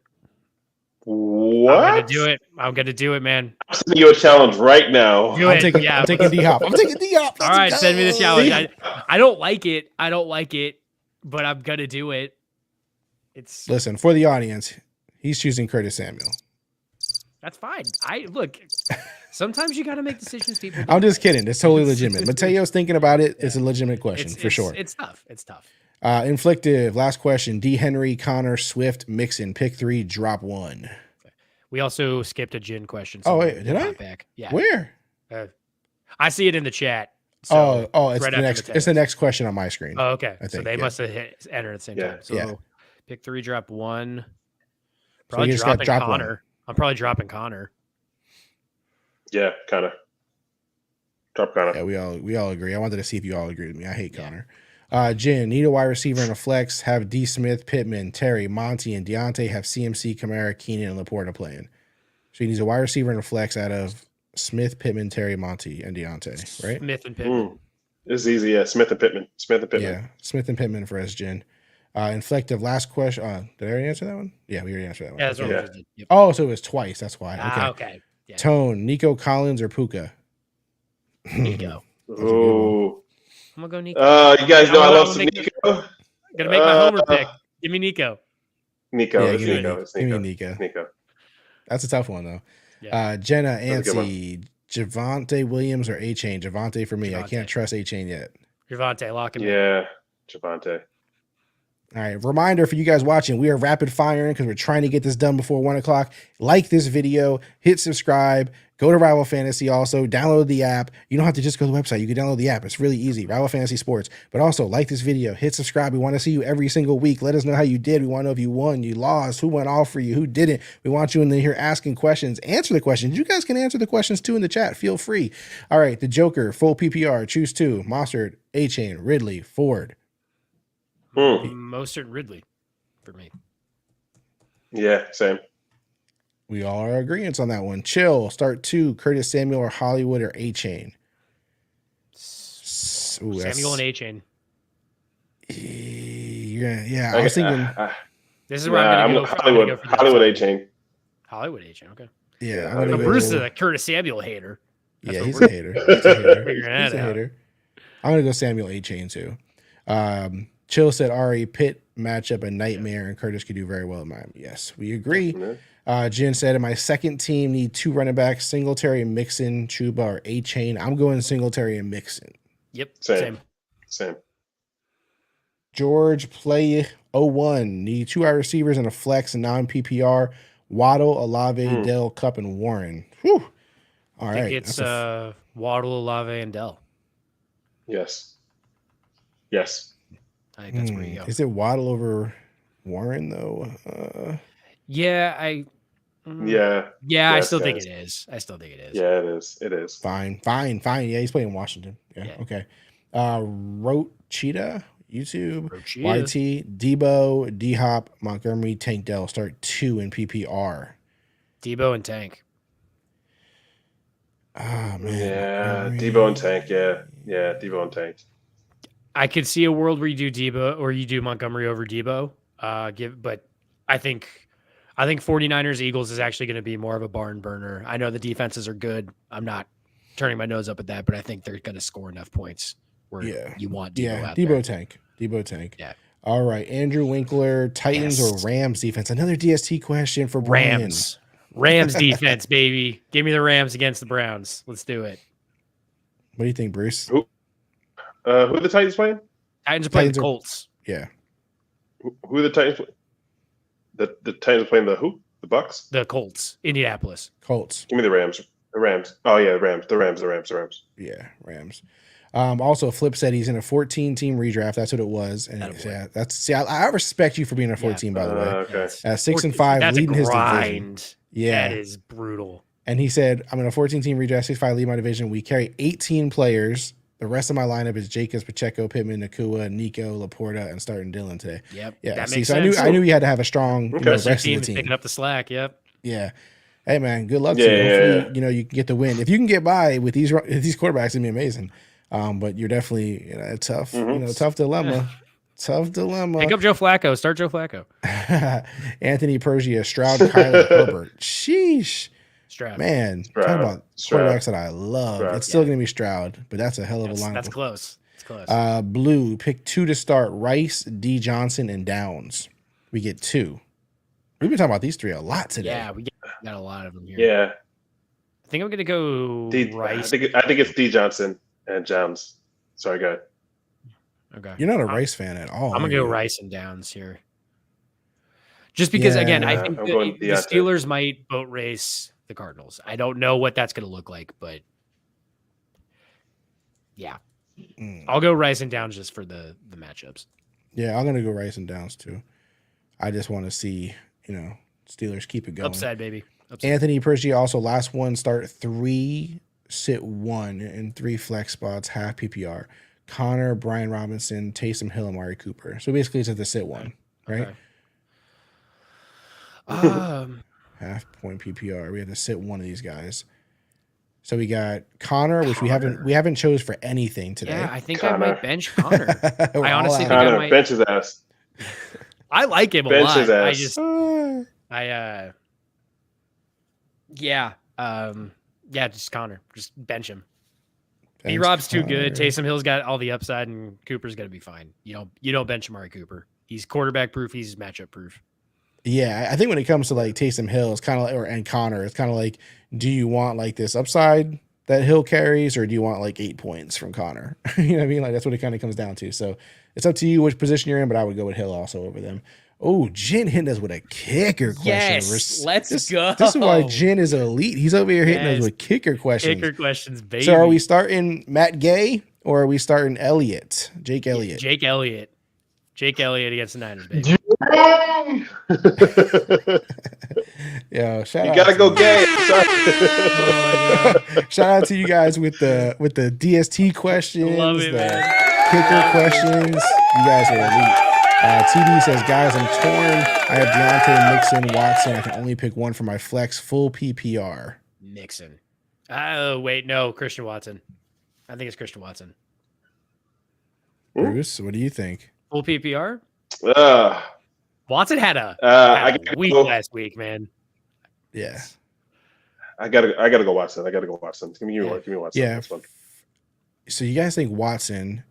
What? I'm going to do it, man. I'm sending you a challenge right now. I'm taking D-Hop. All right, send me the challenge. I don't like it. But I'm going to do it. Listen, for the audience, he's choosing Curtis Samuel. That's fine. Look, sometimes you got to make decisions, people. I'm just kidding. It's totally legitimate. Mateo's thinking about it. It's a legitimate question for sure. It's tough. Inflictive. Last question. D. Henry, Connor, Swift, Mixon. Pick 3, drop 1. We also skipped a Jin question. So wait, did I? Back. Yeah. Where? I see it in the chat. So it's the next. It's the next question on my screen. Oh, okay. So they must have entered at the same time. So pick 3, drop 1. Probably dropping Connor. 1. I'm probably dropping Connor. Yeah, Connor. Drop Connor. Yeah, we all agree. I wanted to see if you all agree with me. I hate Connor. Jin, need a wide receiver and a flex. Have D. Smith, Pittman, Terry, Monty, and Deontay. Have CMC, Kamara, Keenan, and Laporta playing. So he needs a wide receiver and a flex out of Smith, Pittman, Terry, Monty, and Deontay, right? Smith and Pittman. It's easy, yeah. Smith and Pittman. Yeah, Smith and Pittman for us, Jin. Inflective, last question. Did I already answer that one? Yeah, we already answered that one. Yeah, that's what we did. Yep. Oh, so it was twice. That's why. Okay. Yeah. Tone, Nico Collins, or Puka? Nico. Oh. I'm going to go Nico. You guys know I love some Nico. Going to make my homer pick. Give me Nico. Nico. Give me Nico. That's a tough one, though. Yeah. Jenna, Ansi, Javonte Williams, or A-Chain? Javonte for me. Javonte. I can't trust A-Chain yet. Javonte, lock him in. Yeah, Javonte. All right. Reminder for you guys watching, we are rapid firing because we're trying to get this done before 1 o'clock. Like this video, hit subscribe, go to Rival Fantasy also, download the app. You don't have to just go to the website. You can download the app. It's really easy. Rival Fantasy Sports. But also like this video, hit subscribe. We want to see you every single week. Let us know how you did. We want to know if you won, you lost, who went off for you, who didn't. We want you in here asking questions. Answer the questions. You guys can answer the questions too in the chat. Feel free. All right. The Joker, full PPR. Choose 2. Mostert, A-Chain, Ridley, Ford. Mostert and Ridley for me. Yeah, same. We all are agreeing on that one. Chill. Start 2. Curtis Samuel or Hollywood or A-Chain. Samuel and A-Chain. Yeah. I was thinking. This is where I'm going to go. Hollywood A-Chain. Hollywood A-Chain. Okay. Yeah. Bruce is a Curtis Samuel hater. He's a hater. He's a hater. I'm going to go Samuel A-Chain too. Chill said Ari Pitt matchup a nightmare and Curtis could do very well in Miami. Yes, we agree. Jen said in my second team need 2 running backs, Singletary, Mixon, Chuba, or A-Chain. I'm going Singletary and Mixon. Yep. Same. George play 01. Need 2 wide receivers and a flex non-PPR. Waddle, Olave, Dell, Kupp, and Warren. Whew. All right. It's Waddle, Olave, and Dell. Yes. I think that's where you go. Is it Waddle over Warren though? Yeah. I still think it is. Yeah, it is. Fine. Yeah, he's playing Washington. Yeah. Okay. Rote Cheetah, YouTube, YT, Debo, D-Hop, Montgomery, Tank Dell. Start 2 in PPR. Debo and Tank. Ah, man. Yeah, Debo and Tank. Yeah, Debo and Tank. I could see a world where you do Debo or you do Montgomery over Debo. But I think 49ers Eagles is actually going to be more of a barn burner. I know the defenses are good. I'm not turning my nose up at that, but I think they're going to score enough points where you want Debo out there. Debo Tank. Yeah. All right. Andrew Winkler, Titans or Rams defense? Another DST question for Brian. Rams defense, baby. Give me the Rams against the Browns. Let's do it. What do you think, Bruce? Who are the Titans playing? Titans are playing the Colts. Yeah. Who are the Titans? The Titans are playing the who? The Bucks? The Colts. Indianapolis. Colts. Give me the Rams. The Rams. Oh yeah, the Rams. The Rams. Yeah, Rams. Also, Flip said he's in a 14-team redraft. That's what it was. And I respect you for being a 14, by the way. Okay. 6-5, leading his division. Yeah, that is brutal. And he said, "I'm in a 14-team redraft, 6-5, lead my division. We carry 18 players. The rest of my lineup is Jacobs, Pacheco, Pittman, Nakua, Nico, Laporta, and starting Dylan today." Yep. Yeah. That makes sense. I knew you had to have a strong rest of the team picking up the slack. Yep. Yeah. Hey man, good luck to you. Hopefully, you can get the win. If you can get by with these quarterbacks, it'd be amazing. But you're definitely tough. Tough dilemma. Tough dilemma. Pick up Joe Flacco. Start Joe Flacco. Anthony Persia, Stroud, Kyler, Herbert. Sheesh. Stroud. Man, talk about quarterbacks that I love. Stroud. It's still going to be Stroud, but that's a hell of a lineup. That's close. It's close. Blue, pick 2 to start. Rice, D. Johnson, and Downs. We get 2. We've been talking about these 3 a lot today. Yeah, we got a lot of them here. Yeah. I think I'm going to go Rice. I think it's D. Johnson and Jones. Sorry, go ahead. Okay. You're not a Rice fan at all. I'm going to go Rice and Downs here. Just because, again, I think the Steelers might boat race the Cardinals. I don't know what that's going to look like, but yeah. I'll go Rice and Downs just for the matchups. Yeah, I'm going to go Rice and Downs too. I just want to see, Steelers keep it going. Upside, baby. Upside. Anthony Persia also last one, start 3, sit 1 in 3 flex spots, half PPR. Connor, Brian Robinson, Taysom Hill, Amari Cooper. So basically it's at the sit 1, right? Okay. Half point PPR. We have to sit 1 of these guys. So we got Connor, which we haven't chose for anything today. Yeah, I think I might bench Connor. I honestly think Connor, I might bench his ass. I like him bench a lot. His ass. Just Connor. Just bench him. Bench B-Rob's too Connor. good. Taysom Hill's got all the upside, and Cooper's gonna be fine. You don't bench Amari Cooper. He's quarterback proof. He's matchup proof. Yeah, I think when it comes to like Taysom Hill, it's kind of like, and Connor, it's kind of like, do you want like this upside that Hill carries, or do you want like 8 points from Connor? You know what I mean? Like that's what it kind of comes down to. So it's up to you which position you're in, but I would go with Hill also over them. Oh, Jen hitting us with a kicker question. Yes, let's go. This is why Jen is elite. He's over here hitting us with kicker questions. Kicker questions, baby. So are we starting Matt Gay or are we starting Elliott? Jake Elliott. Jake Elliott against the Niners, baby. Yeah, shout you out. Gotta go Gay. Shout out to you guys with the DST questions, Love it, the man. kicker questions. You guys are elite. TD says, guys, I'm torn. I have Deontay, Mixon, Watson. I can only pick one for my flex, full PPR. Mixon. Oh, wait, no, Christian Watson. I think it's Christian Watson. Bruce, what do you think? Full PPR? Watson had a week last week, man. Yeah. I gotta go Watson. Give me Watson. Yeah. So you guys think Watson?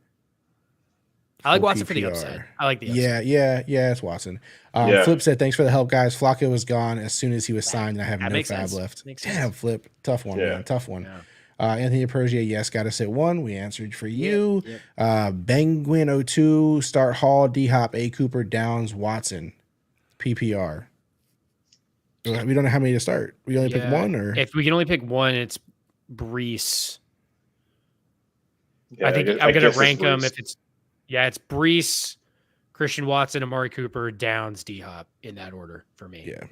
I like Watson for the upside. I like the upside. Yeah, it's Watson. Flip said, thanks for the help, guys. Flacco was gone as soon as he was signed, and I have no fab left. Damn, Flip. Tough one, man. Tough one. Yeah. Anthony Persia, yes, got to sit 1. We answered for you. Benguin 02, start Hall, D-Hop, A. Cooper, Downs, Watson, PPR. We don't know how many to start. We only pick 1, or if we can only pick 1, it's Brees. Yeah, I think I'm going to rank them if it's it's Brees, Christian Watson, Amari Cooper, Downs, D-Hop in that order for me. Yeah.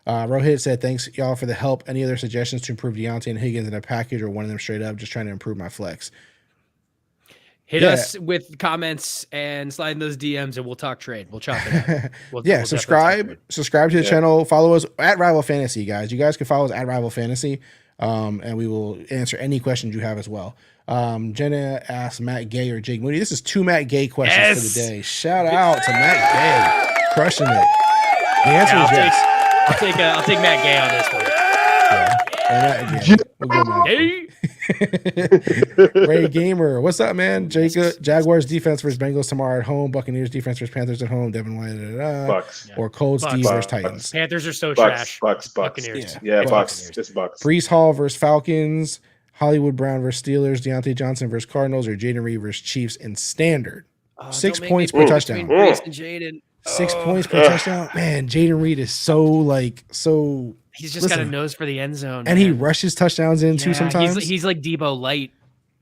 Rohit said, thanks y'all for the help. Any other suggestions to improve Deontay and Higgins in a package or one of them straight up? Just trying to improve my flex. Hit us with comments and slide in those DMs and we'll talk trade. We'll chop it up. We'll subscribe to the channel. Follow us at Rival Fantasy, guys. You guys can follow us at Rival Fantasy, and we will answer any questions you have as well. Jenna asked Matt Gay or Jake Moody. This is 2 Matt Gay questions for the day. Shout out to Matt Gay, crushing it. The answer is yes. I'll take Matt Gay on this one. We'll go Matt Gay. Ray Gamer, what's up, man? Jaguars defense versus Bengals tomorrow at home. Buccaneers defense versus Panthers at home. Devin White, Bucks. Or Colts D versus Titans. Panthers are so trash. Bucks. Buccaneers. Bucks. It's Bucks. Brees Hall versus Falcons. Hollywood Brown versus Steelers. Deontay Johnson versus Cardinals, or Jaden Reed versus Chiefs in standard. 6 points per touchdown. 6 points per touchdown. Man, Jayden Reed is so. He's just got a nose for the end zone, and he rushes touchdowns in too. Sometimes he's like Debo light.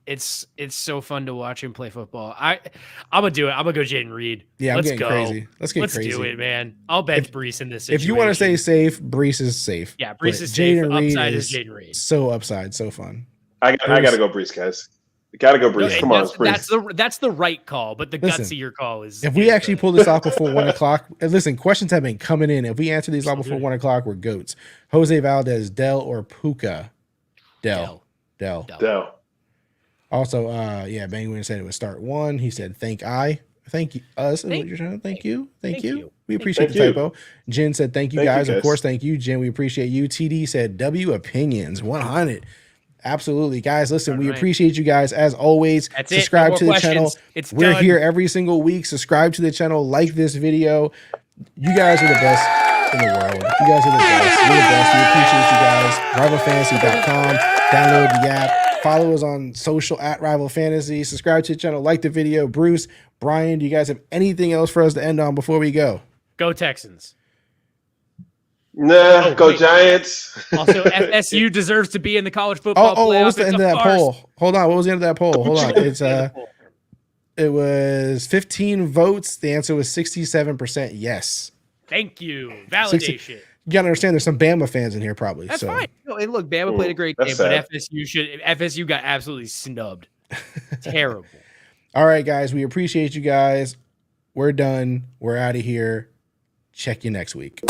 It's so fun to watch him play football. I'm gonna do it. I'm gonna go Jayden Reed. Yeah, Let's I'm getting crazy. Let's do it, man. I'll bench Breece in this situation. If you want to stay safe, Breece is safe. Yeah, Breece is safe. Upside is Jayden Reed. So upside, so fun. I gotta go Breece, guys. You gotta go Breece. Come on, Breece. That's the right call, but the gutsier call is. If we actually pull this off before 1 o'clock, and listen, questions have been coming in. If we answer these off before 1 o'clock, we're goats. Jose Valdez, Dell or Puka? Dell. Also, Bangwin said it would start 1. He said, thank you. Us. Thank you. We appreciate the typo. Jen said, thank you guys. Of course, thank you, Jen. We appreciate you. TD said, W opinions 100. Absolutely, guys. Listen, we appreciate you guys as always. Subscribe to the channel. We're here every single week. Subscribe to the channel. Like this video. You guys are the best in the world. You guys are the best. You're the best. We appreciate you guys. RivalFantasy.com. Download the app. Follow us on social at Rival Fantasy. Subscribe to the channel. Like the video. Bruce, Brian, do you guys have anything else for us to end on before we go? Go Texans. Nah, go Giants. Also, FSU deserves to be in the college football playoff. What was the end of that poll? Hold on. What was the end of that poll? Hold on. It was 15 votes. The answer was 67% yes. Thank you. Validation. You gotta understand, there's some Bama fans in here, probably. That's fine. And look, Bama played a great game, but FSU got absolutely snubbed. Terrible. All right, guys. We appreciate you guys. We're done. We're out of here. Check you next week.